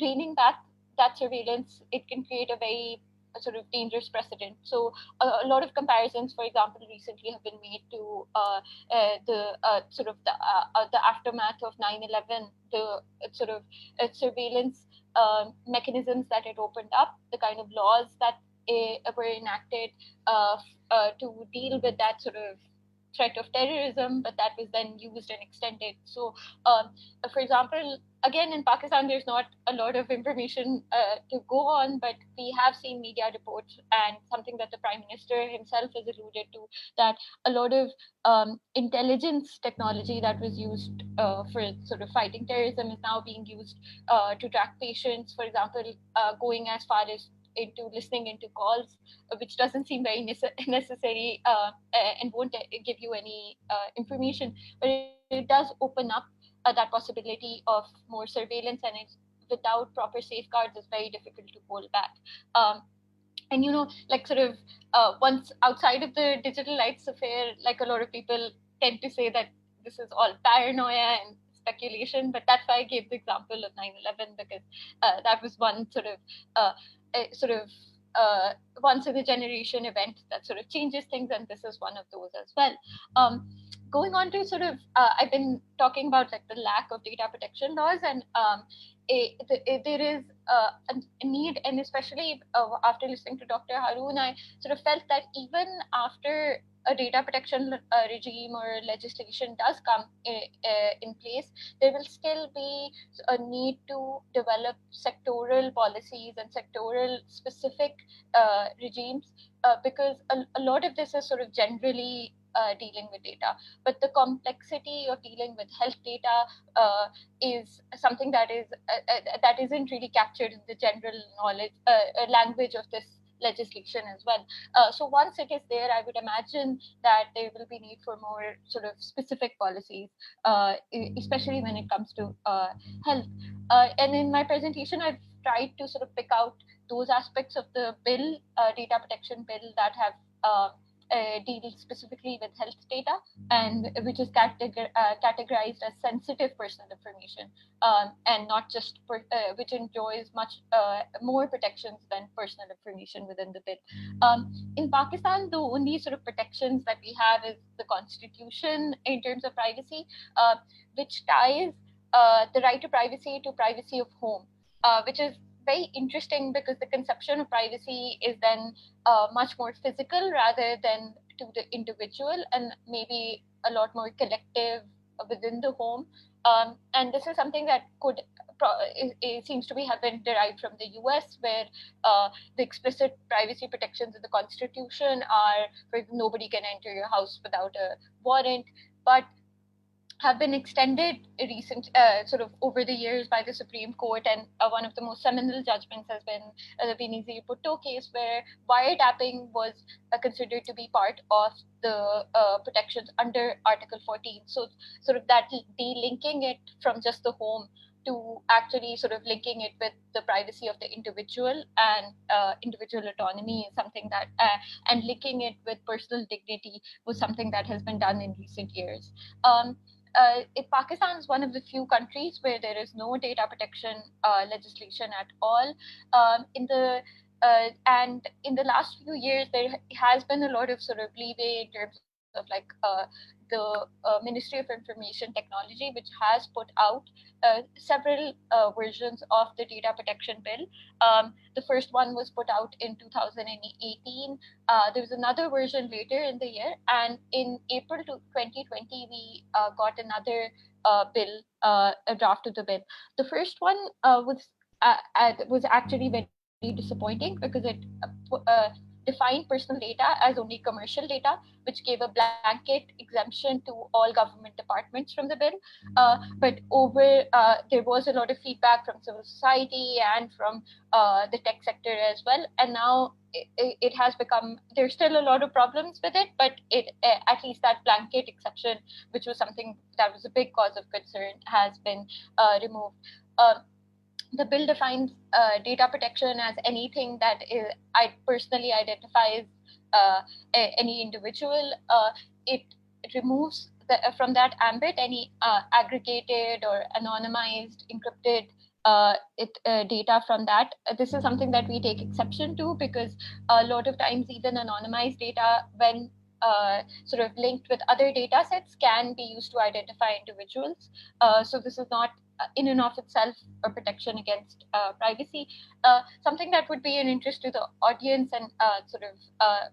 reining back that surveillance, it can create a very sort of dangerous precedent. So a lot of comparisons, for example, recently have been made to the aftermath of 9/11, the sort of surveillance mechanisms that it opened up, the kind of laws that were enacted to deal with that sort of threat of terrorism, but that was then used and extended. So, for example, again, in Pakistan, there's not a lot of information to go on, but we have seen media reports, and something that the Prime Minister himself has alluded to, that a lot of intelligence technology that was used for sort of fighting terrorism is now being used to track patients, for example, going as far as into listening into calls, which doesn't seem very necessary and won't give you any information, but it does open up that possibility of more surveillance, and it's without proper safeguards is very difficult to pull back. And like sort of once outside of the digital rights affair, like a lot of people tend to say that this is all paranoia and speculation, but that's why I gave the example of 9/11, because that was one sort of once in a generation event that sort of changes things, and this is one of those as well. Going on to sort of, I've been talking about like the lack of data protection laws, and there is a need, and especially after listening to Dr. Haroon, I sort of felt that even after a data protection regime or legislation does come in place, there will still be a need to develop sectoral policies and sectoral specific regimes, because a lot of this is sort of generally dealing with data, but the complexity of dealing with health data is something that isn't really captured in the general knowledge language of this legislation as well. So once it is there, I would imagine that there will be need for more sort of specific policies, especially when it comes to health. And in my presentation, I've tried to sort of pick out those aspects of the bill, data protection bill, that have deal specifically with health data, and which is categorized as sensitive personal information, and not just which enjoys much more protections than personal information within the bill. In Pakistan, the only sort of protections that we have is the constitution in terms of privacy, which ties the right to privacy of home, which is very interesting, because the conception of privacy is then much more physical rather than to the individual, and maybe a lot more collective within the home. And this is something that it seems to have been derived from the US, where the explicit privacy protections in the Constitution are, for example, nobody can enter your house without a warrant, but have been extended sort of over the years by the Supreme Court, and one of the most seminal judgments has been the Benazir Bhutto case, where wiretapping was considered to be part of the protections under Article 14. So sort of that delinking it from just the home to actually sort of linking it with the privacy of the individual and individual autonomy is something that, and linking it with personal dignity was something that has been done in recent years. Pakistan is one of the few countries where there is no data protection legislation at all. And in the last few years, there has been a lot of sort of leeway in terms of like the Ministry of Information Technology, which has put out several versions of the data protection bill. The first one was put out in 2018. There was another version later in the year, and in April 2020, we got another bill, a draft of the bill. The first one was actually very disappointing, because it defined personal data as only commercial data, which gave a blanket exemption to all government departments from the bill. But there was a lot of feedback from civil society and from the tech sector as well. And now it has become, there's still a lot of problems with it, but at least that blanket exception, which was something that was a big cause of concern, has been removed. The bill defines data protection as anything that I personally identifies any individual. It removes from that ambit any aggregated or anonymized, encrypted data from that. This is something that we take exception to, because a lot of times even anonymized data, when sort of linked with other data sets, can be used to identify individuals. So this is not in and of itself a protection against privacy. Something that would be an interest to the audience and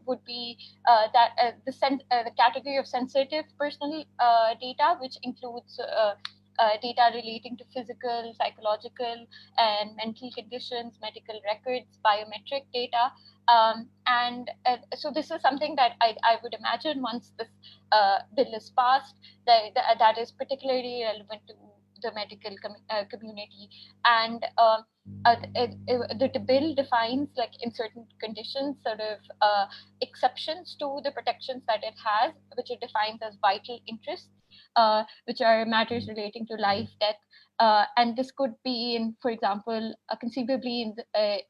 would be that the category of sensitive personal data, which includes data relating to physical, psychological, and mental conditions, medical records, biometric data. So this is something that I would imagine once this bill is passed, that is particularly relevant to the medical community. And the bill defines, like in certain conditions, sort of exceptions to the protections that it has, which it defines as vital interests. which are matters relating to life, death. And this could be in, for example, conceivably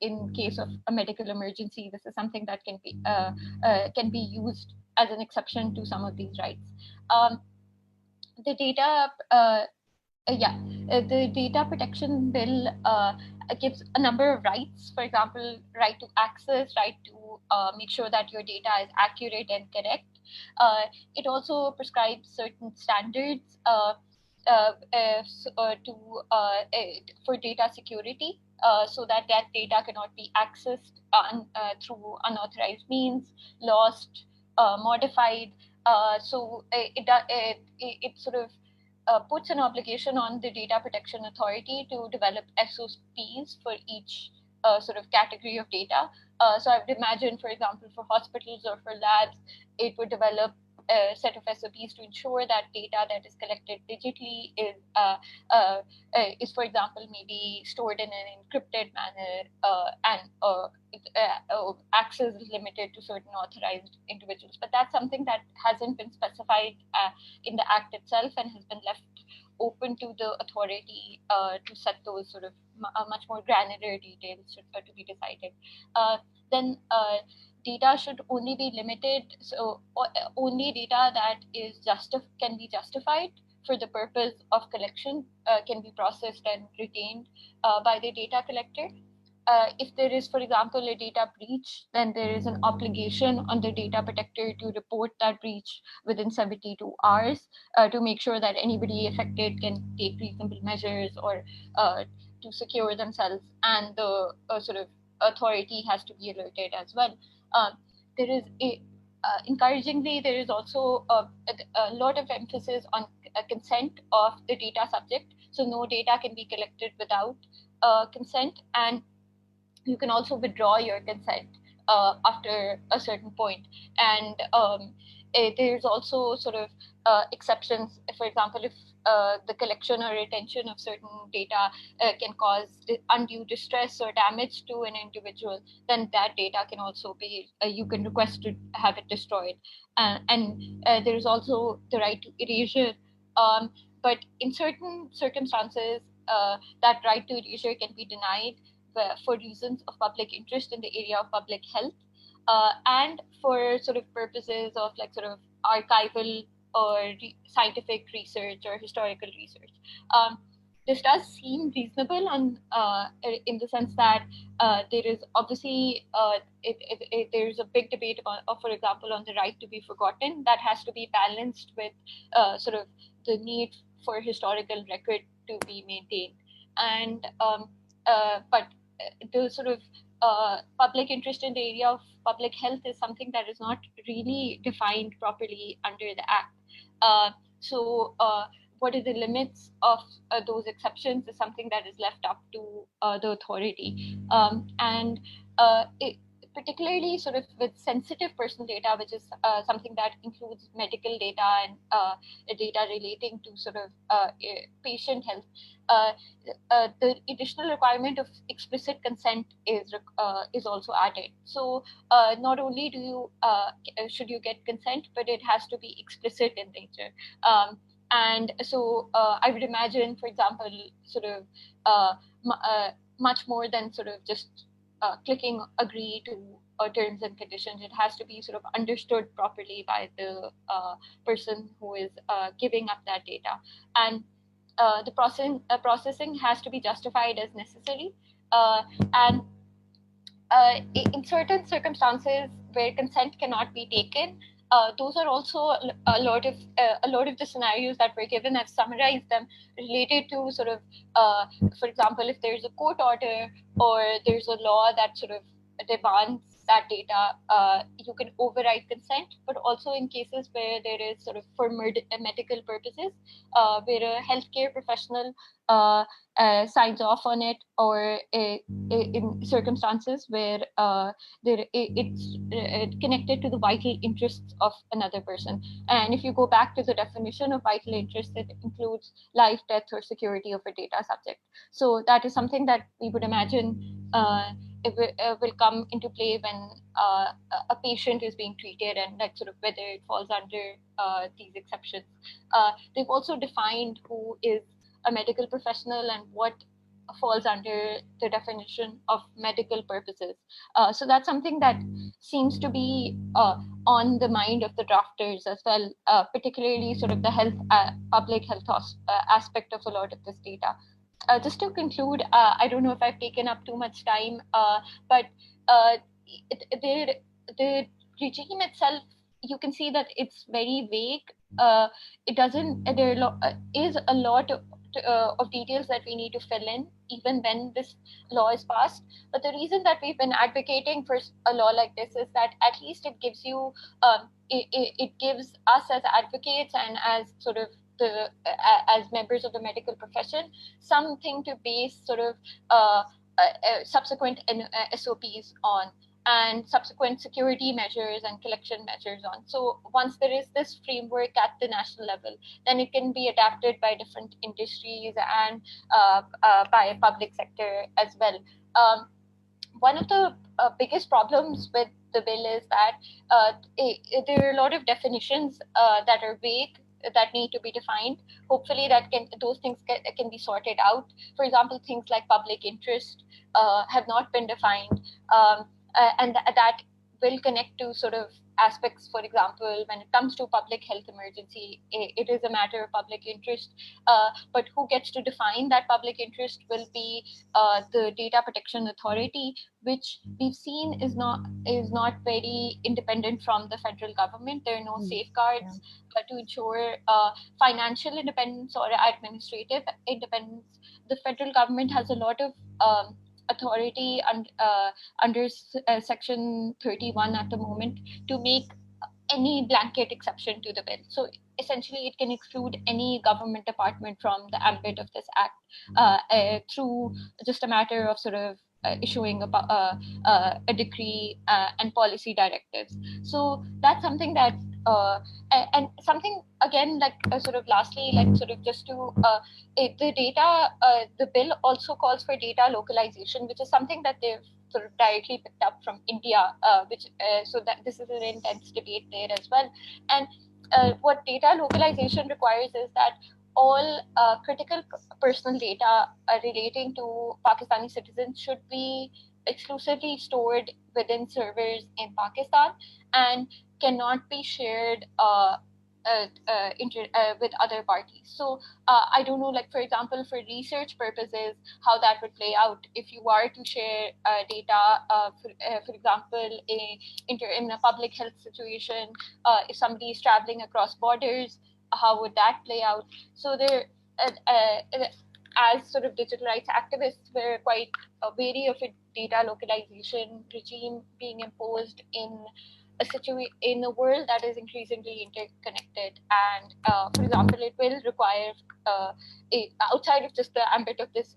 in case of a medical emergency, this is something that can be used as an exception to some of these rights. The data protection bill gives a number of rights. For example, right to access, right to make sure that your data is accurate and correct. It also prescribes certain standards for data security, so that data cannot be accessed through unauthorized means, lost, modified. So it sort of puts an obligation on the Data Protection Authority to develop SOPs for each sort of category of data. So I would imagine, for example, for hospitals or for labs, it would develop a set of SOPs to ensure that data that is collected digitally is, for example, maybe stored in an encrypted manner, and access is limited to certain authorized individuals. But that's something that hasn't been specified in the Act itself and has been left open to the authority to set those sort of much more granular details to be decided. Then data should only be limited, so only data that is can be justified for the purpose of collection can be processed and retained by the data collector. If there is, for example, a data breach, then there is an obligation on the data protector to report that breach within 72 hours to make sure that anybody affected can take reasonable measures or to secure themselves, and the sort of authority has to be alerted as well. There is encouragingly, there is also a lot of emphasis on consent of the data subject. So no data can be collected without consent, and you can also withdraw your consent after a certain point. And there's also sort of exceptions. For example, if the collection or retention of certain data can cause undue distress or damage to an individual, then that data can also be, you can request to have it destroyed. And there's also the right to erasure. But in certain circumstances, that right to erasure can be denied for reasons of public interest in the area of public health, and for sort of purposes of like sort of archival or scientific research or historical research. This does seem reasonable in the sense that there is obviously there's a big debate about, for example, on the right to be forgotten that has to be balanced with sort of the need for historical record to be maintained. And but the sort of public interest in the area of public health is something that is not really defined properly under the Act. So what are the limits of those exceptions is something that is left up to the authority. And particularly sort of with sensitive personal data, which is something that includes medical data and data relating to sort of patient health, the additional requirement of explicit consent is also added. So not only do you should you get consent, but it has to be explicit in nature. And so I would imagine, for example, sort of much more than sort of just clicking agree to terms and conditions. It has to be sort of understood properly by the person who is giving up that data. And the processing has to be justified as necessary. And in certain circumstances where consent cannot be taken, those are also a lot of the scenarios that were given. I've summarized them related to sort of, for example, if there's a court order or there's a law that sort of demands that data, you can override consent. But also in cases where there is sort of for medical purposes, where a healthcare professional signs off on it, or in circumstances where it's connected to the vital interests of another person. And if you go back to the definition of vital interest, it includes life, death, or security of a data subject. So that is something that we would imagine will come into play when a patient is being treated, and like sort of whether it falls under these exceptions. They've also defined who is a medical professional and what falls under the definition of medical purposes. So that's something that seems to be on the mind of the drafters as well, particularly sort of the health, public health aspect of a lot of this data. Just to conclude, I don't know if I've taken up too much time, but the regime itself, you can see that it's very vague. It doesn't, there is a lot of details that we need to fill in, even when this law is passed. But the reason that we've been advocating for a law like this is that at least it gives you, it gives us as advocates and as sort of as members of the medical profession, something to base sort of subsequent SOPs on, and subsequent security measures and collection measures on. So once there is this framework at the national level, then it can be adapted by different industries and by public sector as well. One of the biggest problems with the bill is that there are a lot of definitions that are vague, that need to be defined. Hopefully those things can be sorted out. For example, things like public interest have not been defined, and that will connect to sort of aspects. For example, when it comes to public health emergency, it is a matter of public interest, but who gets to define that public interest will be the Data Protection Authority, which we've seen is not very independent from the federal government. There are no safeguards to ensure financial independence or administrative independence. The federal government has a lot of authority under Section 31 at the moment to make any blanket exception to the bill. So essentially, it can exclude any government department from the ambit of this act through just a matter of sort of issuing a decree and policy directives. So that's something that and something again, like sort of lastly, like sort of just to the data, the bill also calls for data localization, which is something that they've sort of directly picked up from India, which so that this is an intense debate there as well. And what data localization requires is that all critical personal data relating to Pakistani citizens should be exclusively stored within servers in Pakistan and cannot be shared with other parties. So I don't know, like for example, for research purposes, how that would play out if you are to share data, for example, in a public health situation, if somebody is traveling across borders, how would that play out? So there, as sort of digital rights activists, we're quite wary of a data localization regime being imposed in a world that is increasingly interconnected. And for example, it will require outside of just the ambit of this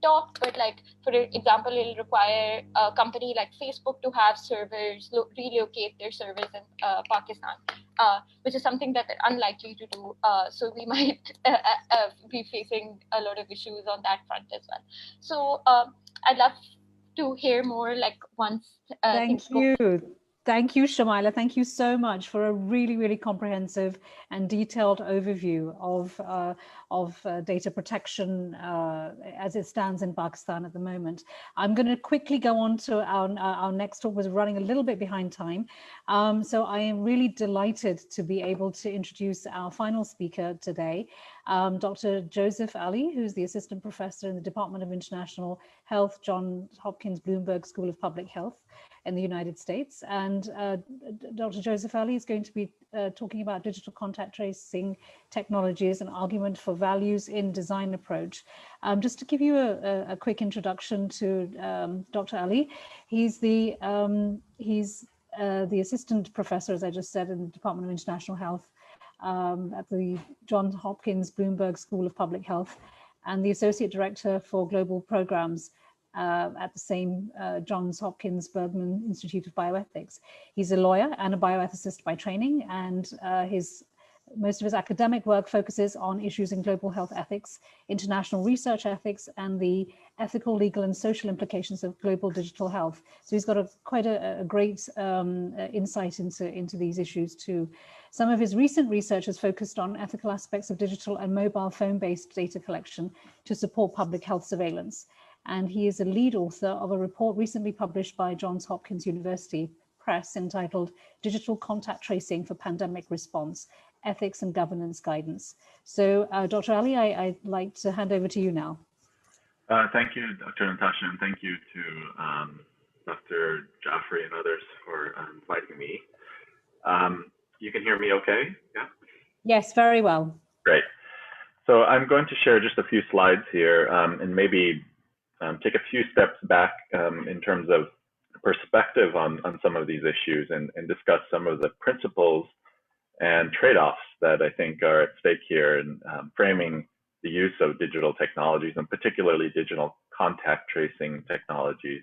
talk, but like for example, it'll require a company like Facebook to have servers relocate their servers in Pakistan, which is something that they're unlikely to do. So we might be facing a lot of issues on that front as well. So I'd love to hear more like once Thank you. Thank you, Shmyla. Thank you so much for a really, really comprehensive and detailed overview of data protection as it stands in Pakistan at the moment. I'm going to quickly go on to our next talk. We're running a little bit behind time. So I am really delighted to be able to introduce our final speaker today, Dr. Joseph Ali, who's the Assistant Professor in the Department of International Health, Johns Hopkins Bloomberg School of Public Health in the United States. And Dr. Joseph Ali is going to be talking about digital contact tracing technologies and argument for values in design approach. Just to give you a quick introduction to Dr. Ali, he's the Assistant Professor, as I just said, in the Department of International Health at the Johns Hopkins Bloomberg School of Public Health, and the Associate Director for Global Programs at the same Johns Hopkins Bergman Institute of Bioethics. He's a lawyer and a bioethicist by training, and his most of his academic work focuses on issues in global health ethics, international research ethics, and the ethical, legal, and social implications of global digital health. So he's got quite a great insight into these issues too. Some of his recent research has focused on ethical aspects of digital and mobile phone-based data collection to support public health surveillance. And he is a lead author of a report recently published by Johns Hopkins University Press entitled Digital Contact Tracing for Pandemic Response, Ethics and Governance Guidance. So Dr. Ali, I'd like to hand over to you now. Thank you, Dr. Natasha, and thank you to Dr. Jaffrey and others for inviting me. You can hear me okay? Yeah? Yes, very well. Great. So I'm going to share just a few slides here and maybe take a few steps back in terms of perspective on some of these issues and discuss some of the principles and trade-offs that I think are at stake here in framing the use of digital technologies, and particularly digital contact tracing technologies,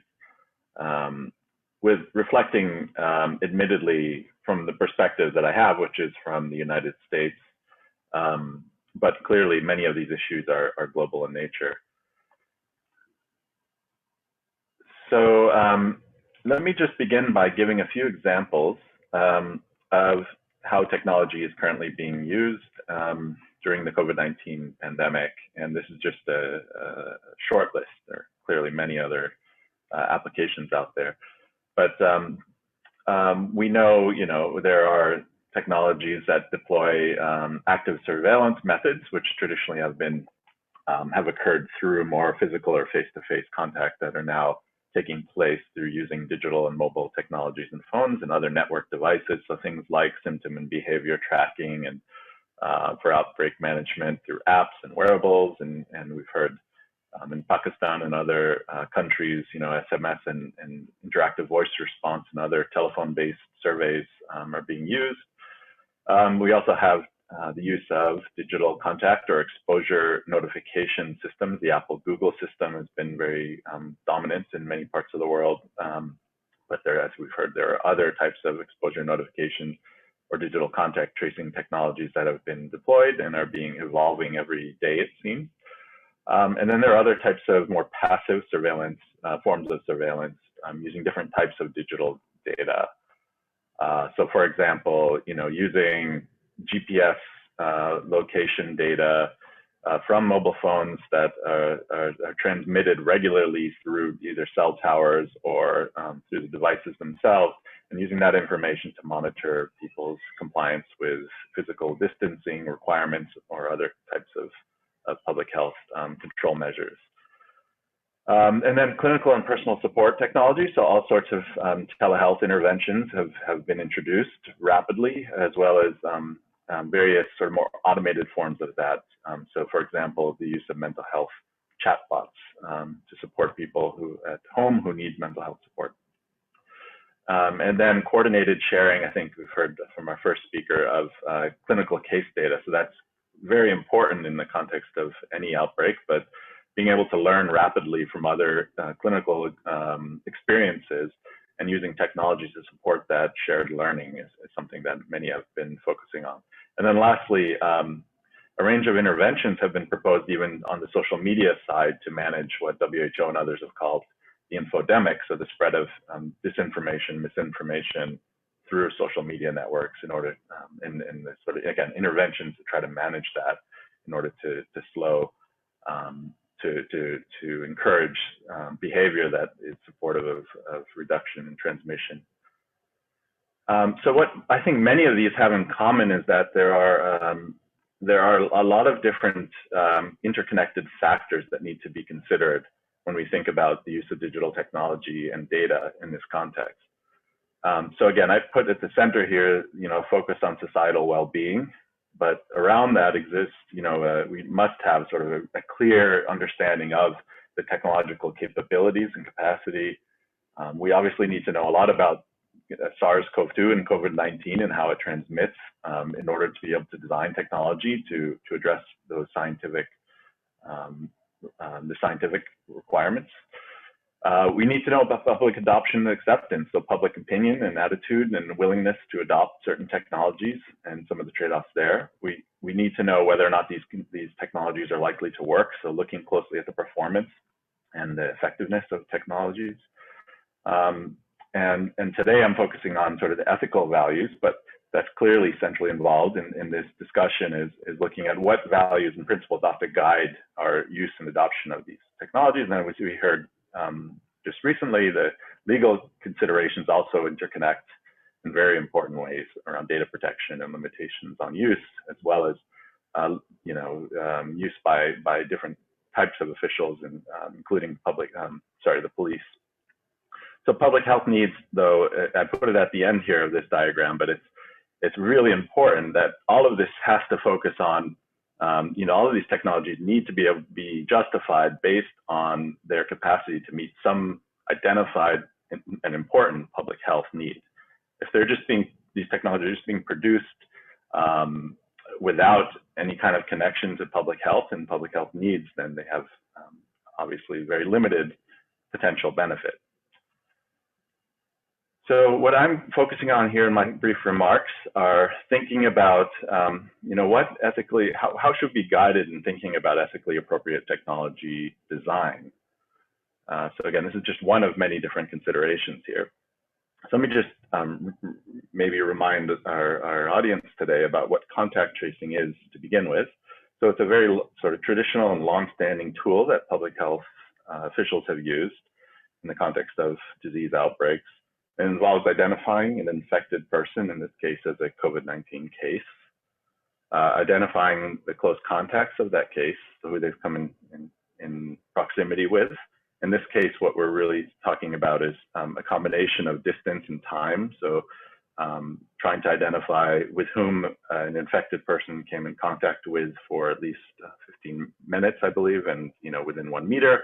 with reflecting admittedly from the perspective that I have, which is from the United States, but clearly many of these issues are global in nature. So let me just begin by giving a few examples of how technology is currently being used during the COVID-19 pandemic. And this is just a short list. There are clearly many other applications out there. But we know, there are technologies that deploy active surveillance methods, which traditionally have occurred through more physical or face-to-face contact that are now taking place through using digital and mobile technologies and phones and other network devices. So things like symptom and behavior tracking and for outbreak management through apps and wearables. And we've heard in Pakistan and other countries, SMS and interactive voice response and other telephone-based surveys are being used. We also have the use of digital contact or exposure notification systems. The Apple-Google system has been very dominant in many parts of the world, but as we've heard, there are other types of exposure notification or digital contact tracing technologies that have been deployed and are evolving every day, it seems. And then there are other types of more passive surveillance, forms of surveillance using different types of digital data. So for example, using GPS location data from mobile phones that are transmitted regularly through either cell towers or through the devices themselves, and using that information to monitor people's compliance with physical distancing requirements or other types of public health control measures. And then clinical and personal support technology. So all sorts of telehealth interventions have been introduced rapidly, as well as various sort of more automated forms of that. So for example, the use of mental health chatbots to support people at home who need mental health support. And then coordinated sharing, I think we've heard from our first speaker, of clinical case data. So that's very important in the context of any outbreak, but being able to learn rapidly from other clinical experiences and using technologies to support that shared learning is something that many have been focusing on. And then lastly, a range of interventions have been proposed even on the social media side to manage what WHO and others have called the infodemic, so the spread of disinformation, misinformation through social media networks in order, in the sort of, again, interventions to try to manage that in order to slow, to encourage behavior that is supportive of reduction in transmission. So what I think many of these have in common is that there are a lot of different interconnected factors that need to be considered when we think about the use of digital technology and data in this context. So again, I put at the center here, focus on societal well-being, but around that exists, we must have sort of a clear understanding of the technological capabilities and capacity. We obviously need to know a lot about SARS-CoV-2 and COVID-19 and how it transmits in order to be able to design technology to address those scientific requirements. We need to know about public adoption and acceptance, so public opinion and attitude and willingness to adopt certain technologies and some of the trade-offs there. We need to know whether or not these technologies are likely to work, so looking closely at the performance and the effectiveness of technologies. And today I'm focusing on sort of the ethical values, but that's clearly centrally involved in this discussion is looking at what values and principles ought to guide our use and adoption of these technologies. And then we heard just recently, the legal considerations also interconnect in very important ways around data protection and limitations on use, as well as use by different types of officials, and including the police. So public health needs, though, I put it at the end here of this diagram, but it's really important that all of this has to focus on, all of these technologies need to be justified based on their capacity to meet some identified and important public health need. If these technologies are just being produced without any kind of connection to public health and public health needs, then they have obviously very limited potential benefit. So what I'm focusing on here in my brief remarks are thinking about, how should we be guided in thinking about ethically appropriate technology design? So again, this is just one of many different considerations here. So let me just maybe remind our audience today about what contact tracing is to begin with. So it's a very sort of traditional and long-standing tool that public health officials have used in the context of disease outbreaks. It involves identifying an infected person, in this case as a COVID-19 case, identifying the close contacts of that case, so who they've come in proximity with. In this case, what we're really talking about is a combination of distance and time. So trying to identify with whom an infected person came in contact with for at least 15 minutes, I believe, and within 1 meter.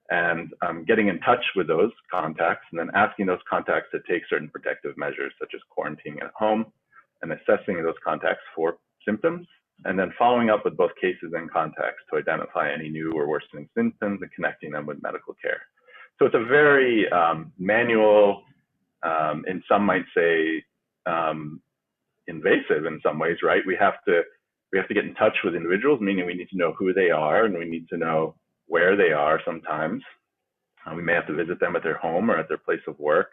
And getting in touch with those contacts and then asking those contacts to take certain protective measures, such as quarantining at home, and assessing those contacts for symptoms, and then following up with both cases and contacts to identify any new or worsening symptoms and connecting them with medical care. So it's a very manual, and some might say invasive in some ways, right? We have to get in touch with individuals, meaning we need to know who they are, and we need to know where they are sometimes. We may have to visit them at their home or at their place of work,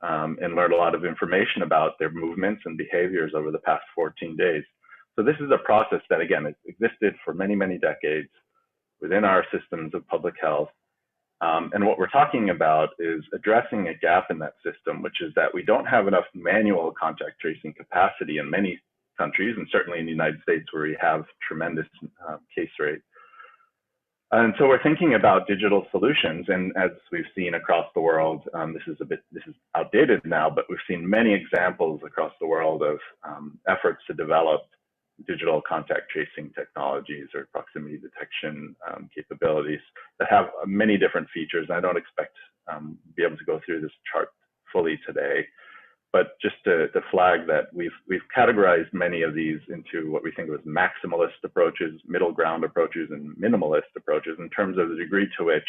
and learn a lot of information about their movements and behaviors over the past 14 days. So this is a process that, again, has existed for many, many decades within our systems of public health. And what we're talking about is addressing a gap in that system, which is that we don't have enough manual contact tracing capacity in many countries, and certainly in the United States, where we have tremendous case rate. And so we're thinking about digital solutions, and as we've seen across the world, this is outdated now, but we've seen many examples across the world of efforts to develop digital contact tracing technologies or proximity detection capabilities that have many different features. I don't expect to be able to go through this chart fully today, but just to flag that we've categorized many of these into what we think of as maximalist approaches, middle ground approaches, and minimalist approaches in terms of the degree to which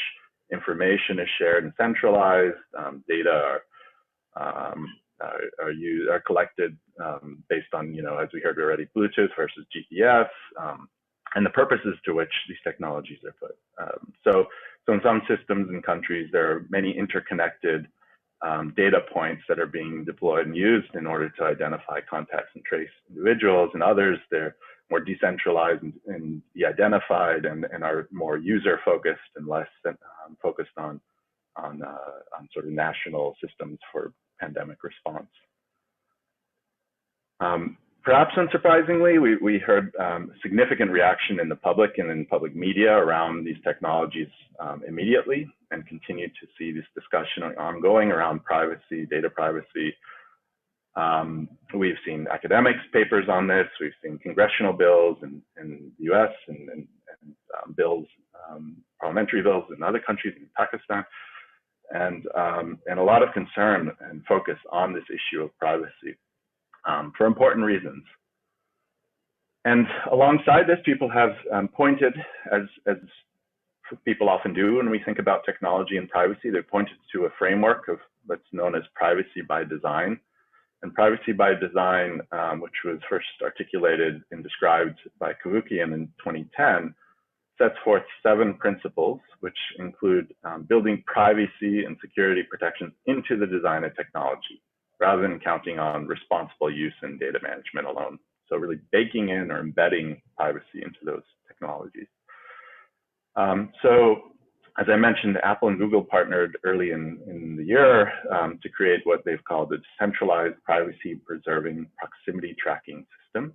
information is shared and centralized, data are collected based on, as we heard already, Bluetooth versus GPS, and the purposes to which these technologies are put. So in some systems and countries, there are many interconnected data points that are being deployed and used in order to identify contacts and trace individuals. And others, they're more decentralized and de-identified and are more user-focused and less focused on sort of national systems for pandemic response. Perhaps unsurprisingly, we heard significant reaction in the public and in public media around these technologies immediately, and continue to see this discussion ongoing around privacy, data privacy. We've seen academics papers on this. We've seen congressional bills in the US and bills, parliamentary bills in other countries, in Pakistan, and a lot of concern and focus on this issue of privacy. For important reasons. And alongside this, people have pointed, as people often do when we think about technology and privacy. They pointed to a framework of what's known as privacy by design. And privacy by design, which was first articulated and described by Cavoukian in 2010, sets forth 7 principles, which include building privacy and security protections into the design of technology, rather than counting on responsible use and data management alone. So really baking in or embedding privacy into those technologies. So as I mentioned, Apple and Google partnered early in the year to create what they've called the Decentralized Privacy Preserving Proximity Tracking System,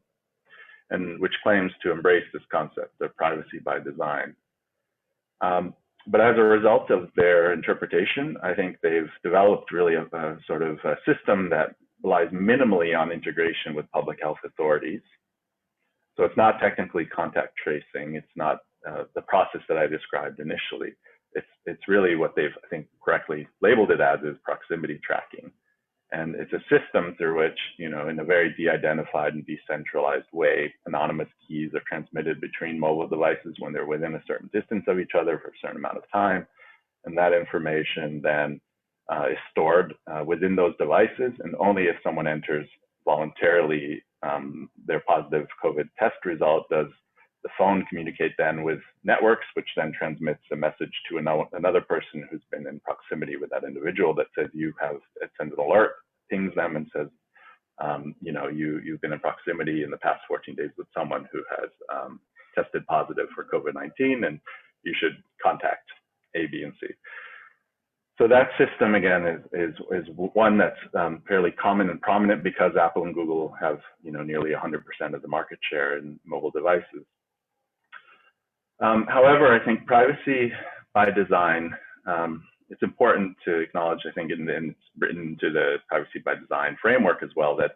and which claims to embrace this concept of privacy by design. But as a result of their interpretation, I think they've developed really a sort of a system that relies minimally on integration with public health authorities. So it's not technically contact tracing. It's not the process that I described initially. It's really what they've, I think, correctly labeled it as is proximity tracking. And it's a system through which, in a very de-identified and decentralized way, anonymous keys are transmitted between mobile devices when they're within a certain distance of each other for a certain amount of time. And that information then is stored within those devices. And only if someone enters voluntarily their positive COVID test result does the phone communicate then with networks, which then transmits a message to another person who's been in proximity with that individual that says it sends an alert, pings them and says, you've been in proximity in the past 14 days with someone who has tested positive for COVID-19 and you should contact A, B, and C. So that system, again, is one that's fairly common and prominent because Apple and Google have, nearly 100% of the market share in mobile devices. However, I think privacy by design, it's important to acknowledge, I think, and it's written into the privacy by design framework as well, that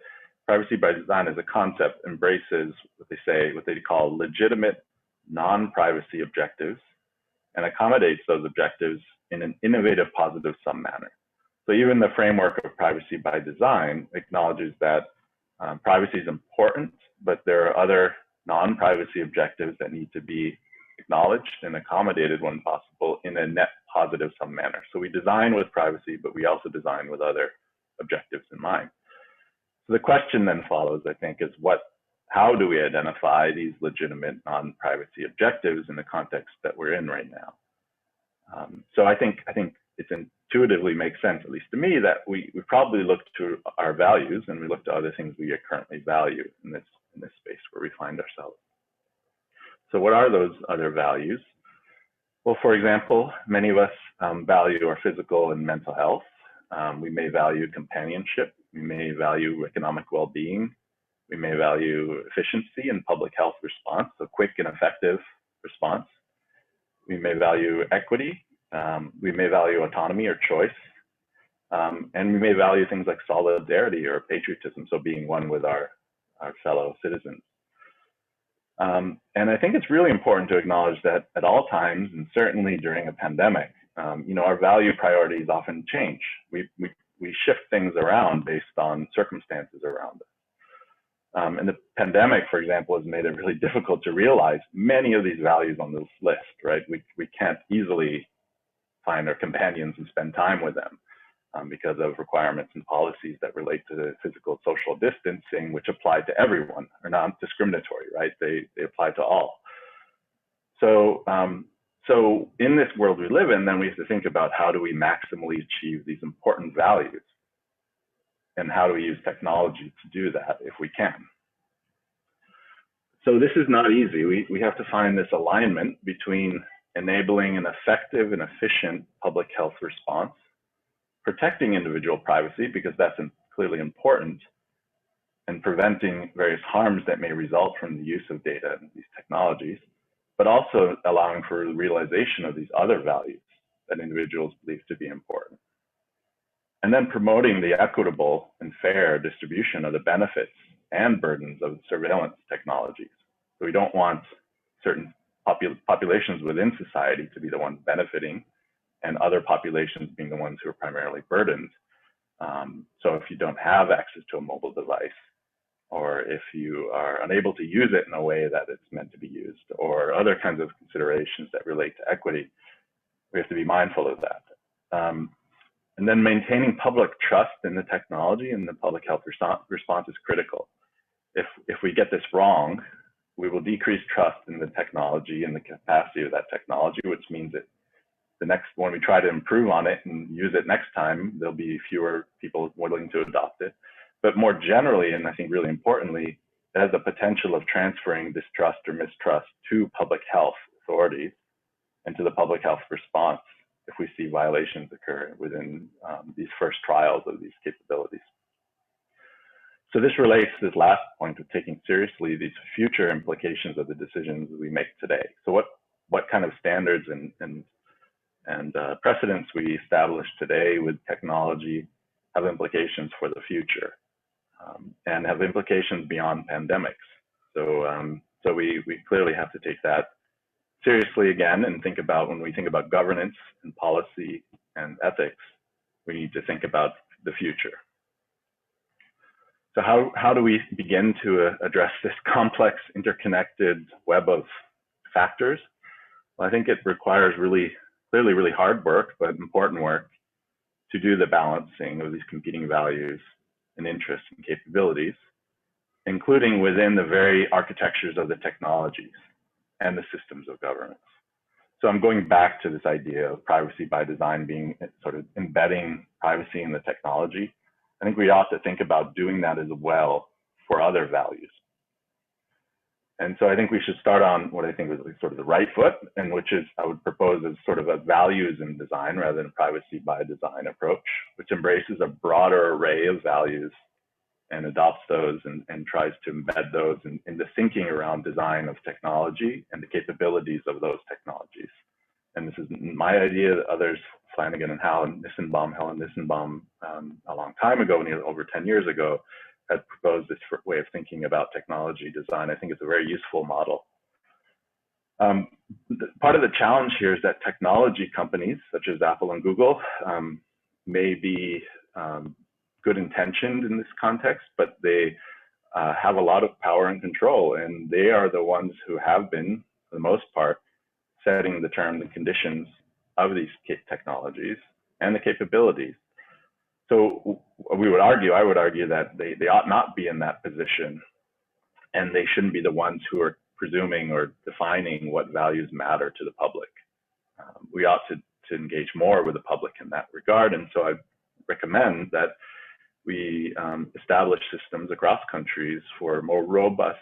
privacy by design as a concept embraces what they call legitimate non-privacy objectives and accommodates those objectives in an innovative positive sum manner. So even the framework of privacy by design acknowledges that privacy is important, but there are other non-privacy objectives that need to be acknowledged and accommodated when possible in a net positive sum manner. So we design with privacy, but we also design with other objectives in mind. So the question then follows, I think, is how do we identify these legitimate non-privacy objectives in the context that we're in right now? So I think it intuitively makes sense, at least to me, that we probably look to our values and we look to other things we currently value in this space where we find ourselves. So what are those other values? Well, for example, many of us value our physical and mental health. We may value companionship. We may value economic well-being. We may value efficiency and public health response, so quick and effective response. We may value equity. We may value autonomy or choice. And we may value things like solidarity or patriotism, so being one with our fellow citizens. And I think it's really important to acknowledge that at all times, and certainly during a pandemic, our value priorities often change. We shift things around based on circumstances around us. And the pandemic, for example, has made it really difficult to realize many of these values on this list, right? We can't easily find our companions and spend time with them because of requirements and policies that relate to the physical social distancing, which apply to everyone, are not discriminatory, right? They apply to all. So in this world we live in, then we have to think about how do we maximally achieve these important values, and how do we use technology to do that if we can. So this is not easy. We have to find this alignment between enabling an effective and efficient public health response, protecting individual privacy, because that's clearly important, and preventing various harms that may result from the use of data and these technologies, but also allowing for the realization of these other values that individuals believe to be important. And then promoting the equitable and fair distribution of the benefits and burdens of surveillance technologies. So we don't want certain populations within society to be the ones benefiting and other populations being the ones who are primarily burdened. So if you don't have access to a mobile device, or if you are unable to use it in a way that it's meant to be used, or other kinds of considerations that relate to equity. We have to be mindful of that. And then maintaining public trust in the technology and the public health response is critical. If we get this wrong, we will decrease trust in the technology and the capacity of that technology, which means that when we try to improve on it and use it next time, there'll be fewer people willing to adopt it. But more generally, and I think really importantly, it has the potential of transferring distrust or mistrust to public health authorities and to the public health response if we see violations occur within these first trials of these capabilities. So this relates to this last point of taking seriously these future implications of the decisions we make today. So what kind of standards and precedents we establish today with technology have implications for the future and have implications beyond pandemics. So we clearly have to take that seriously again and think about, when we think about governance and policy and ethics, we need to think about the future. So how do we begin to address this complex interconnected web of factors? Well, I think it requires really hard work, but important work to do the balancing of these competing values and interests and capabilities, including within the very architectures of the technologies and the systems of governance. So I'm going back to this idea of privacy by design being sort of embedding privacy in the technology. I think we ought to think about doing that as well for other values. And so I think we should start on what I think is sort of the right foot, and which is, I would propose, as sort of a values in design rather than privacy by design approach, which embraces a broader array of values and adopts those and tries to embed those in the thinking around design of technology and the capabilities of those technologies. And this is my idea. Others, Flanagan and Helen Nissenbaum, a long time ago, over 10 years ago, had proposed this way of thinking about technology design. I think it's a very useful model. Part of the challenge here is that technology companies, such as Apple and Google, may be good intentioned in this context, but they have a lot of power and control, and they are the ones who have been, for the most part, setting the terms and conditions of these technologies and the capabilities. So I would argue that they ought not be in that position, and they shouldn't be the ones who are presuming or defining what values matter to the public. We ought to engage more with the public in that regard, and so I recommend that we establish systems across countries for more robust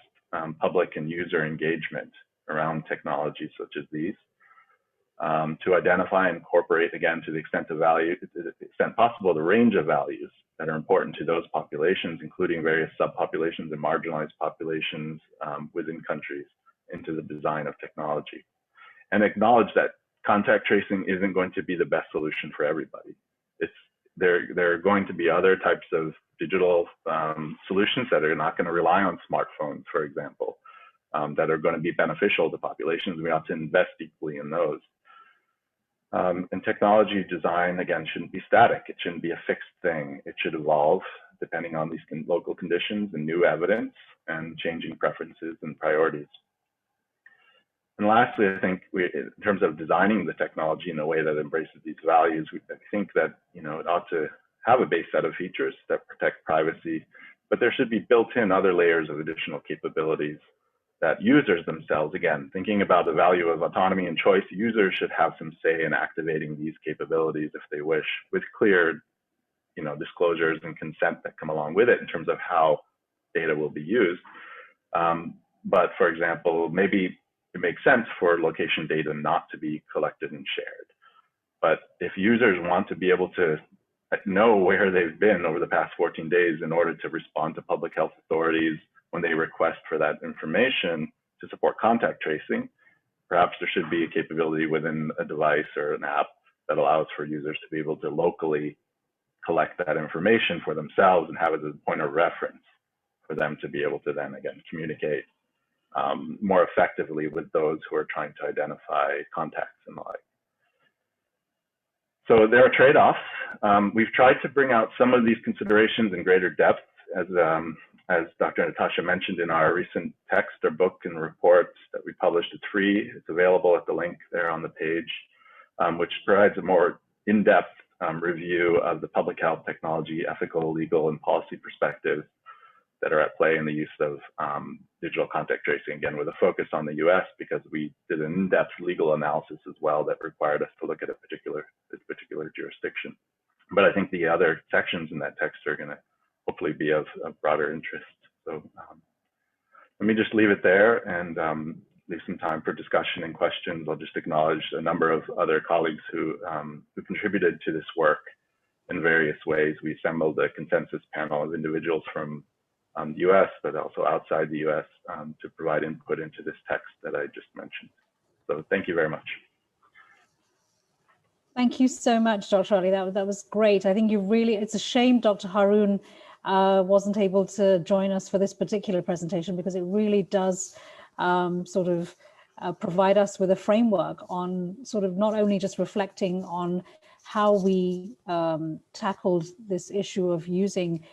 public and user engagement around technologies such as these, to identify and incorporate, again, to the extent possible, the range of values that are important to those populations, including various subpopulations and marginalized populations within countries, into the design of technology. And acknowledge that contact tracing isn't going to be the best solution for everybody. There are going to be other types of digital solutions that are not going to rely on smartphones, for example, that are going to be beneficial to populations. We ought to invest equally in those. And technology design, again, shouldn't be static. It shouldn't be a fixed thing. It should evolve depending on these local conditions and new evidence and changing preferences and priorities. And lastly, I think in terms of designing the technology in a way that embraces these values, I think that it ought to have a base set of features that protect privacy, but there should be built-in other layers of additional capabilities that users themselves, again, thinking about the value of autonomy and choice, users should have some say in activating these capabilities if they wish, with clear disclosures and consent that come along with it in terms of how data will be used. But for example, maybe it makes sense for location data not to be collected and shared. But if users want to be able to know where they've been over the past 14 days in order to respond to public health authorities when they request for that information to support contact tracing, perhaps there should be a capability within a device or an app that allows for users to be able to locally collect that information for themselves and have it as a point of reference for them to be able to then, again, communicate more effectively with those who are trying to identify contacts and the like. So there are trade-offs. We've tried to bring out some of these considerations in greater depth as as Dr. Natasha mentioned, in our recent text or book and reports that we published, it's free. It's available at the link there on the page, which provides a more in-depth review of the public health, technology, ethical, legal, and policy perspectives that are at play in the use of digital contact tracing, again, with a focus on the US, because we did an in-depth legal analysis as well that required us to look at a particular jurisdiction. But I think the other sections in that text are going to hopefully be of broader interest. So let me just leave it there and leave some time for discussion and questions. I'll just acknowledge a number of other colleagues who contributed to this work in various ways. We assembled a consensus panel of individuals from the US, but also outside the US, to provide input into this text that I just mentioned. So thank you very much. Thank you so much, Dr. Ali. That was great. I think you really, it's a shame Dr. Haroon wasn't able to join us for this particular presentation, because it really does sort of provide us with a framework on sort of not only just reflecting on how we tackled this issue of using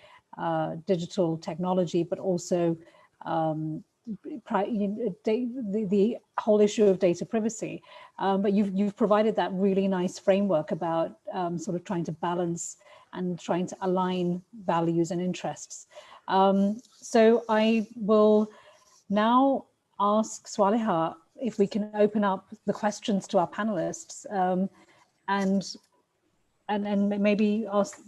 digital technology, but also the whole issue of data privacy. But you've provided that really nice framework about sort of trying to balance and trying to align values and interests. So I will now ask Swaliha if we can open up the questions to our panelists, and maybe ask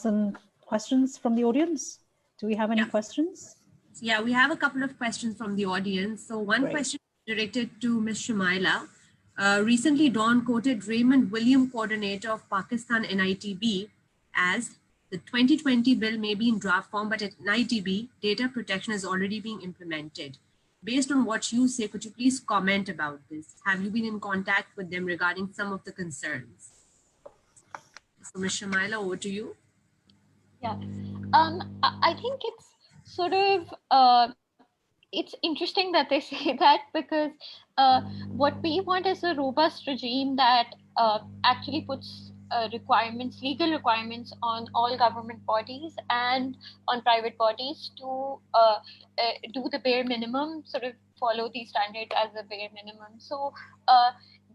them questions from the audience. Do we have any questions? Yeah, we have a couple of questions from the audience. So one question directed to Ms. Shmyla. Recently, Dawn quoted Raymond William, coordinator of Pakistan NITB, as the 2020 bill may be in draft form, but at NITB, data protection is already being implemented. Based on what you say, could you please comment about this? Have you been in contact with them regarding some of the concerns? So Ms. Shmyla, over to you. Yeah, I think it's sort of, it's interesting that they say that, because what we want is a robust regime that actually puts legal requirements on all government bodies and on private bodies to do the bare minimum, sort of follow these standards as a bare minimum. So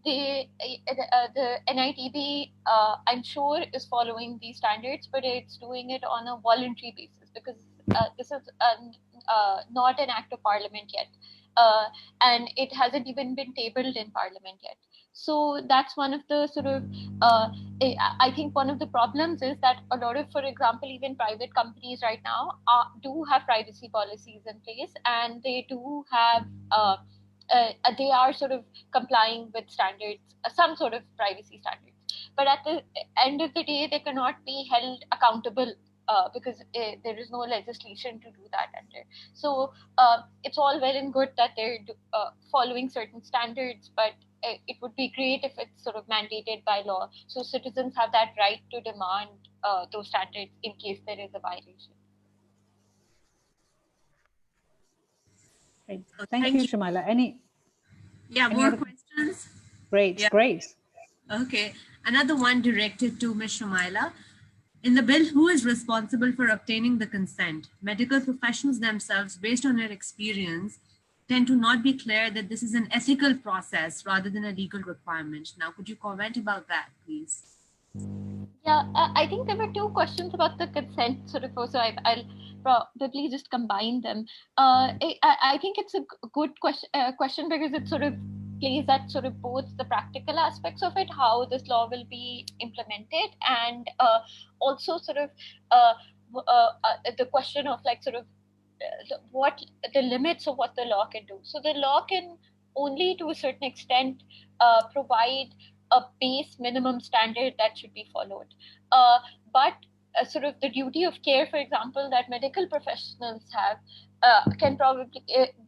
the NITB, I'm sure, is following these standards, but it's doing it on a voluntary basis, because this is not an act of parliament yet, and it hasn't even been tabled in parliament yet. So that's one of the sort of, I think one of the problems is that a lot of, for example, even private companies right now do have privacy policies in place, and they do have, they are sort of complying with standards, some sort of privacy standards. But at the end of the day, they cannot be held accountable because there is no legislation to do that under. So it's all well and good that they're following certain standards, but it would be great if it's sort of mandated by law, so citizens have that right to demand those standards in case there is a violation. Great. Thank you, Shmyla. Any more questions? Great, yeah. Great. Okay, another one directed to Ms. Shmyla. In the bill, who is responsible for obtaining the consent? Medical professionals themselves, based on their experience, tend to not be clear that this is an ethical process rather than a legal requirement. Now, could you comment about that, please? Yeah, I think there were two questions about the consent, sort of, so I'll probably just combine them. I think it's a good question because it sort of plays at sort of both the practical aspects of it, how this law will be implemented, and also sort of the question of like sort of what the limits of what the law can do. So the law can only to a certain extent provide a base minimum standard that should be followed. But sort of the duty of care, for example, that medical professionals have can probably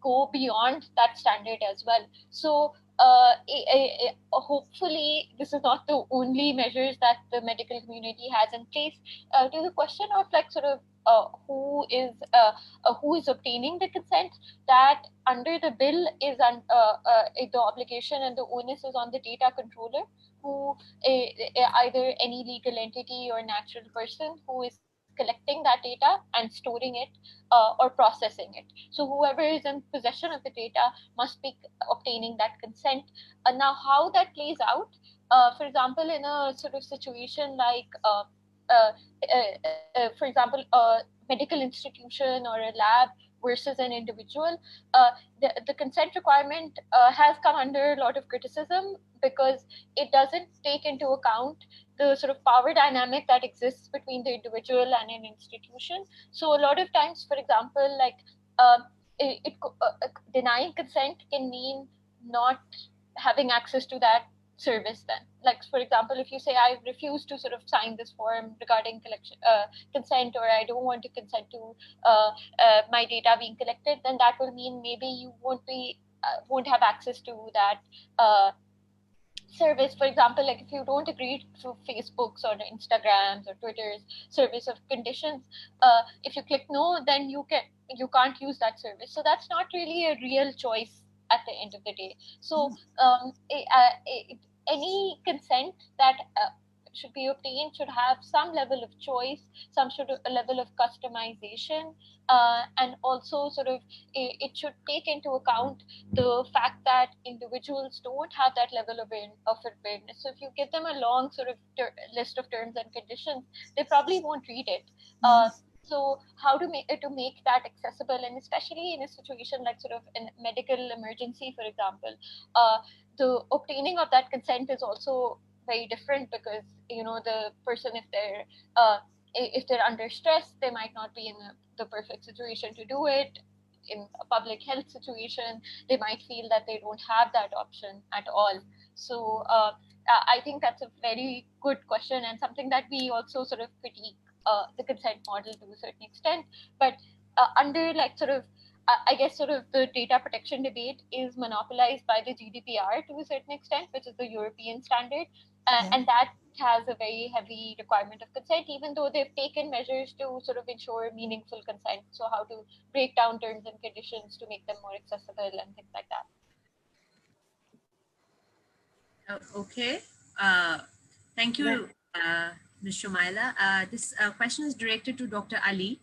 go beyond that standard as well. So hopefully this is not the only measures that the medical community has in place. To the question of like sort of who is obtaining the consent, that under the bill is the obligation and the onus is on the data controller, who either any legal entity or natural person who is collecting that data and storing it or processing it. So whoever is in possession of the data must be obtaining that consent. Now, how that plays out, for example, in a sort of situation like, for example, a medical institution or a lab versus an individual, the consent requirement has come under a lot of criticism because it doesn't take into account the sort of power dynamic that exists between the individual and an institution. So a lot of times, for example, like denying consent can mean not having access to that service then. Like, for example, if you say, I refuse to sort of sign this form regarding consent, or I don't want to consent to my data being collected, then that will mean maybe you won't have access to that service. For example, like if you don't agree to Facebook's or Instagram's or Twitter's service of conditions, if you click no, then you can't use that service. So that's not really a real choice at the end of the day. So any consent that should be obtained should have some level of choice, a level of customization, and also sort of it should take into account the fact that individuals don't have that level of awareness. So if you give them a long sort of list of terms and conditions, they probably won't read it. So how to make that accessible, and especially in a situation like sort of a medical emergency, for example, the obtaining of that consent is also very different because, you know, the person, if they're under stress, they might not be in the perfect situation to do it. In a public health situation, they might feel that they don't have that option at all. So I think that's a very good question, and something that we also sort of critique the consent model to a certain extent. But under like sort of, I guess sort of the data protection debate is monopolized by the GDPR to a certain extent, which is the European standard. And that has a very heavy requirement of consent, even though they've taken measures to sort of ensure meaningful consent. So how to break down terms and conditions to make them more accessible and things like that. Okay. Thank you, Ms. Shmyla. This question is directed to Dr. Ali.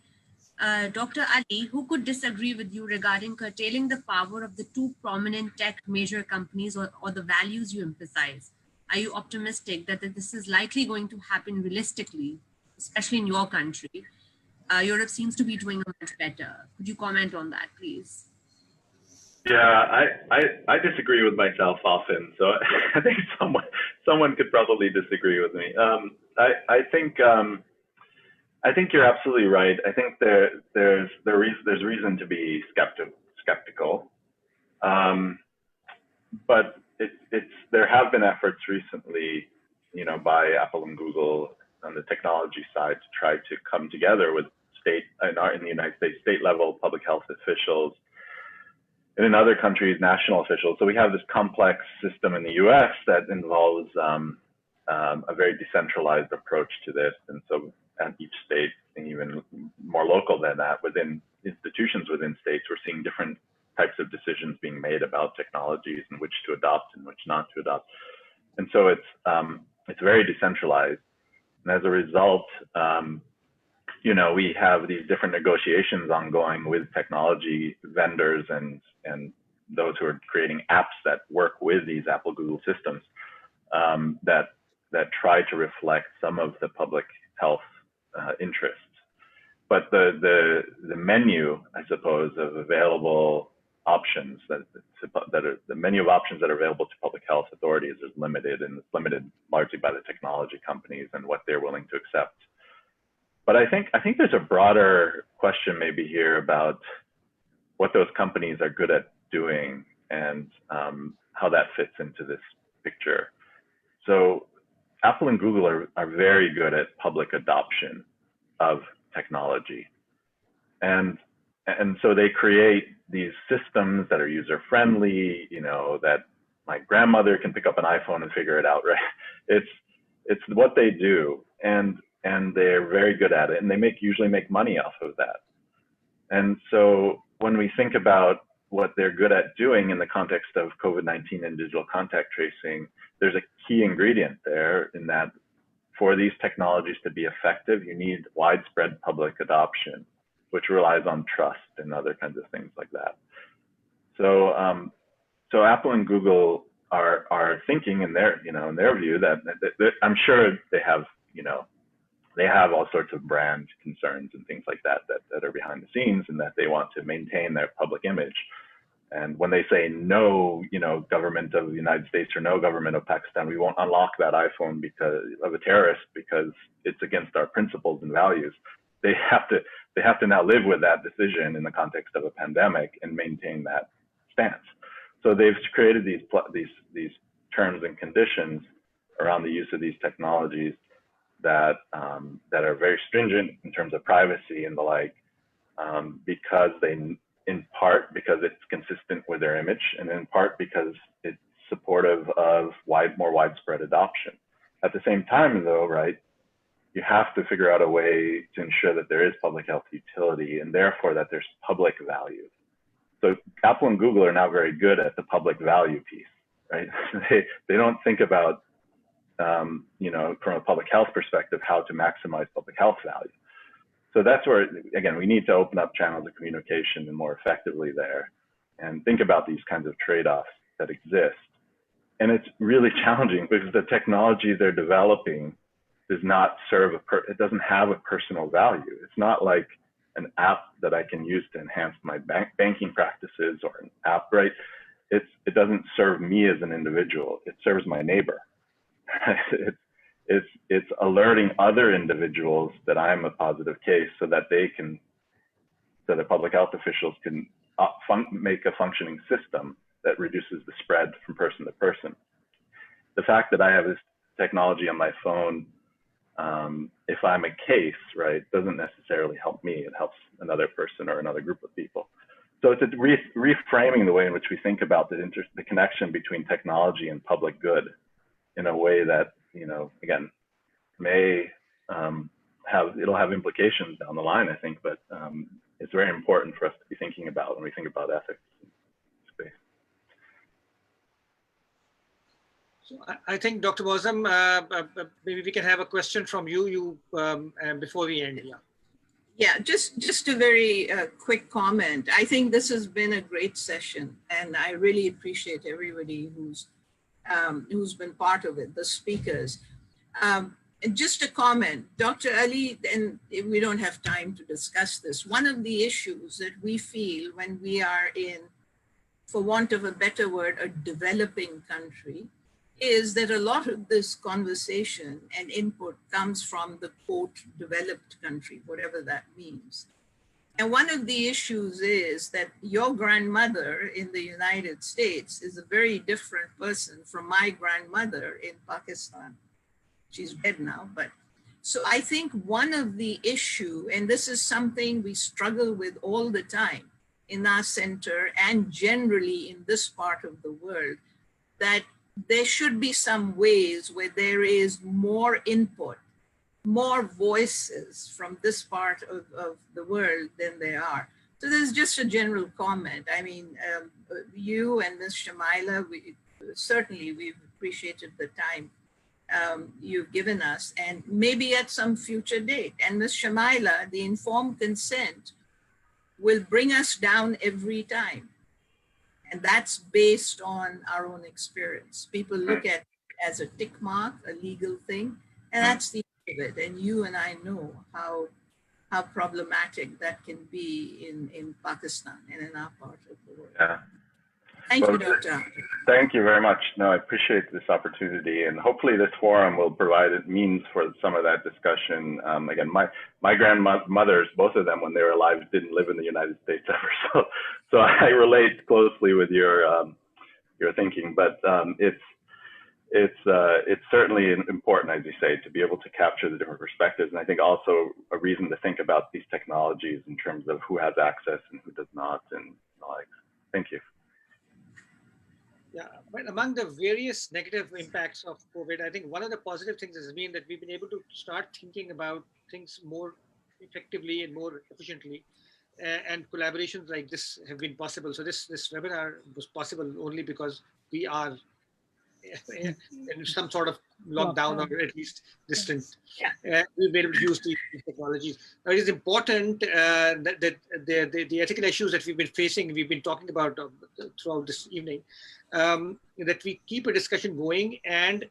Dr. Ali, who could disagree with you regarding curtailing the power of the two prominent tech major companies or the values you emphasize? Are you optimistic that this is likely going to happen realistically, especially in your country? Europe seems to be doing much better. Could you comment on that, please? Yeah, I disagree with myself often, so I think someone could probably disagree with me. I think you're absolutely right. I think there's reason to be skeptical, but there have been efforts recently, you know, by Apple and Google on the technology side to try to come together with in the United States, state level public health officials, and in other countries, national officials. So we have this complex system in the US that involves a very decentralized approach to this. And so at each state, and even more local than that, within institutions within states, we're seeing different types of decisions being made about technologies and which to adopt and which not to adopt. And so it's very decentralized. And as a result, you know, we have these different negotiations ongoing with technology vendors and those who are creating apps that work with these Apple Google systems that try to reflect some of the public health interests. But the menu, I suppose, of available options the menu of options that are available to public health authorities is limited, and it's limited largely by the technology companies and what they're willing to accept. But I think there's a broader question maybe here about what those companies are good at doing and how that fits into this picture. So Apple and Google are very good at public adoption of technology. And so they create these systems that are user-friendly, you know, that my grandmother can pick up an iPhone and figure it out, right? It's what they do, and they're very good at it, and they usually make money off of that. And so when we think about what they're good at doing in the context of COVID-19 and digital contact tracing, there's a key ingredient there in that for these technologies to be effective, you need widespread public adoption, which relies on trust and other kinds of things like that. So, so Apple and Google are thinking in their, in their view that I'm sure they have, they have all sorts of brand concerns and things like that are behind the scenes, and that they want to maintain their public image. And when they say no, government of the United States or no government of Pakistan, we won't unlock that iPhone because of a terrorist because it's against our principles and values. They have to now live with that decision in the context of a pandemic and maintain that stance. So they've created these terms and conditions around the use of these technologies that are very stringent in terms of privacy and the like, because in part because it's consistent with their image, and in part because it's supportive of more widespread adoption. At the same time, though, right, you have to figure out a way to ensure that there is public health utility and therefore that there's public value. So Apple and Google are now very good at the public value piece, right? They don't think about, from a public health perspective, how to maximize public health value. So that's where, again, we need to open up channels of communication and more effectively there and think about these kinds of trade-offs that exist. And it's really challenging because the technology they're developing does not serve it doesn't have a personal value. It's not like an app that I can use to enhance my banking practices or an app, right? It doesn't serve me as an individual. It serves my neighbor. It's alerting other individuals that I'm a positive case so that the public health officials can make a functioning system that reduces the spread from person to person. The fact that I have this technology on my phone, if I'm a case, right, doesn't necessarily help me. It helps another person or another group of people. So it's reframing the way in which we think about the connection between technology and public good in a way that, again, may it'll have implications down the line, I think, but it's very important for us to be thinking about when we think about ethics in space. So I think, Dr. Bosam, maybe we can have a question from you before we end. Yeah, just a very quick comment. I think this has been a great session, and I really appreciate everybody who's been part of it, the speakers. Just a comment, Dr. Ali, and we don't have time to discuss this. One of the issues that we feel when we are in, for want of a better word, a developing country, is that a lot of this conversation and input comes from the quote developed country, whatever that means. And one of the issues is that your grandmother in the United States is a very different person from my grandmother in Pakistan. She's dead now, but so I think one of the issue, and this is something we struggle with all the time in our center and generally in this part of the world, that there should be some ways where there is more input, more voices from this part of the world than there are. So there's just a general comment. I mean, you and Ms. Shmyla, we've appreciated the time you've given us, and maybe at some future date. And Ms. Shmyla, the informed consent will bring us down every time. And that's based on our own experience. People look at it as a tick mark, a legal thing, and that's the end of it. And you and I know how problematic that can be in Pakistan and in our part of the world. Yeah. Thank you, Dr. Thank you very much. No, I appreciate this opportunity, and hopefully this forum will provide means for some of that discussion. Again, my grandmothers, both of them when they were alive, didn't live in the United States ever, so I relate closely with your thinking. But it's certainly important, as you say, to be able to capture the different perspectives, and I think also a reason to think about these technologies in terms of who has access and who does not, and the like. Thank you. Yeah, but among the various negative impacts of COVID, I think one of the positive things has been that we've been able to start thinking about things more effectively and more efficiently, and collaborations like this have been possible. So this webinar was possible only because we are in some sort of locked down or at least distant. Yeah. We've been able to use these technologies. Now, it is important that the ethical issues that we've been facing, we've been talking about throughout this evening, that we keep a discussion going, and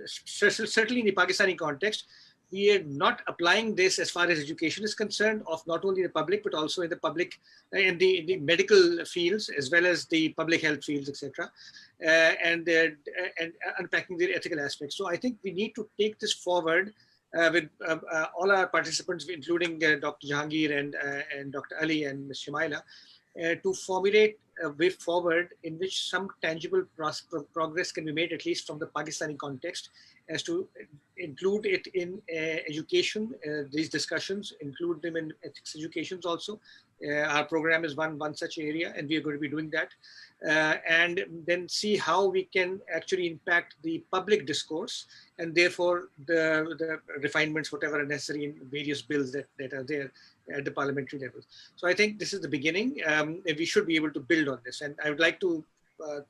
certainly in the Pakistani context, we are not applying this as far as education is concerned of not only the public, but also in the public, in the medical fields, as well as the public health fields, etc. And unpacking the ethical aspects. So I think we need to take this forward with all our participants, including Dr. Jehangir and Dr. Ali and Ms. Shmyla, to formulate a way forward in which some tangible progress can be made, at least from the Pakistani context, as to include it in education, these discussions, include them in ethics educations also. Our program is one such area, and we are going to be doing that. And then see how we can actually impact the public discourse, and therefore the refinements, whatever are necessary in various bills that are there at the parliamentary level. So I think this is the beginning, and we should be able to build on this. And I would like to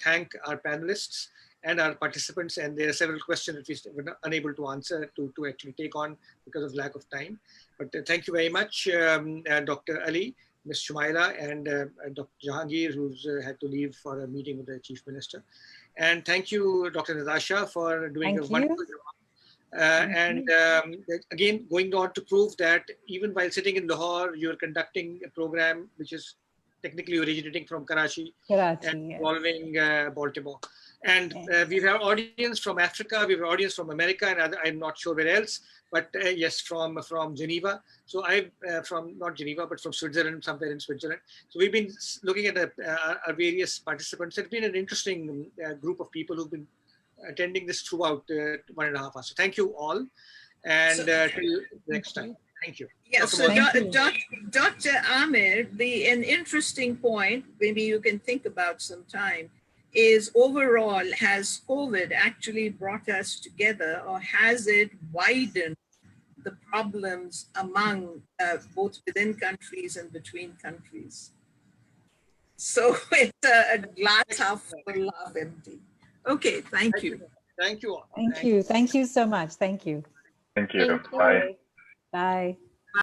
thank our panelists and our participants, and there are several questions that we were unable to answer to actually take on because of lack of time. But thank you very much, Dr. Ali, Ms. Shmyla, and Dr. Jehangir, who's had to leave for a meeting with the Chief Minister. And thank you, Dr. Natasha, for doing a wonderful job. Again, going on to prove that even while sitting in Lahore, you're conducting a program which is technically originating from Karachi and involving Baltimore. And we have audience from Africa, we have audience from America, and I'm not sure where else, but yes, from Geneva. So I'm from, not Geneva, but from Switzerland, somewhere in Switzerland. So we've been looking at our various participants. It's been an interesting group of people who've been attending this throughout 1.5 hours. So thank you all, and till next time. Thank you. Yeah, so Dr. Amir, an interesting point, maybe you can think about sometime, is overall, has COVID actually brought us together, or has it widened the problems among both within countries and between countries? So it's a glass half full, half empty. Okay, thank you. Thank you all. Thank you. Thank you so much. Thank you. Thank you. Bye. Bye.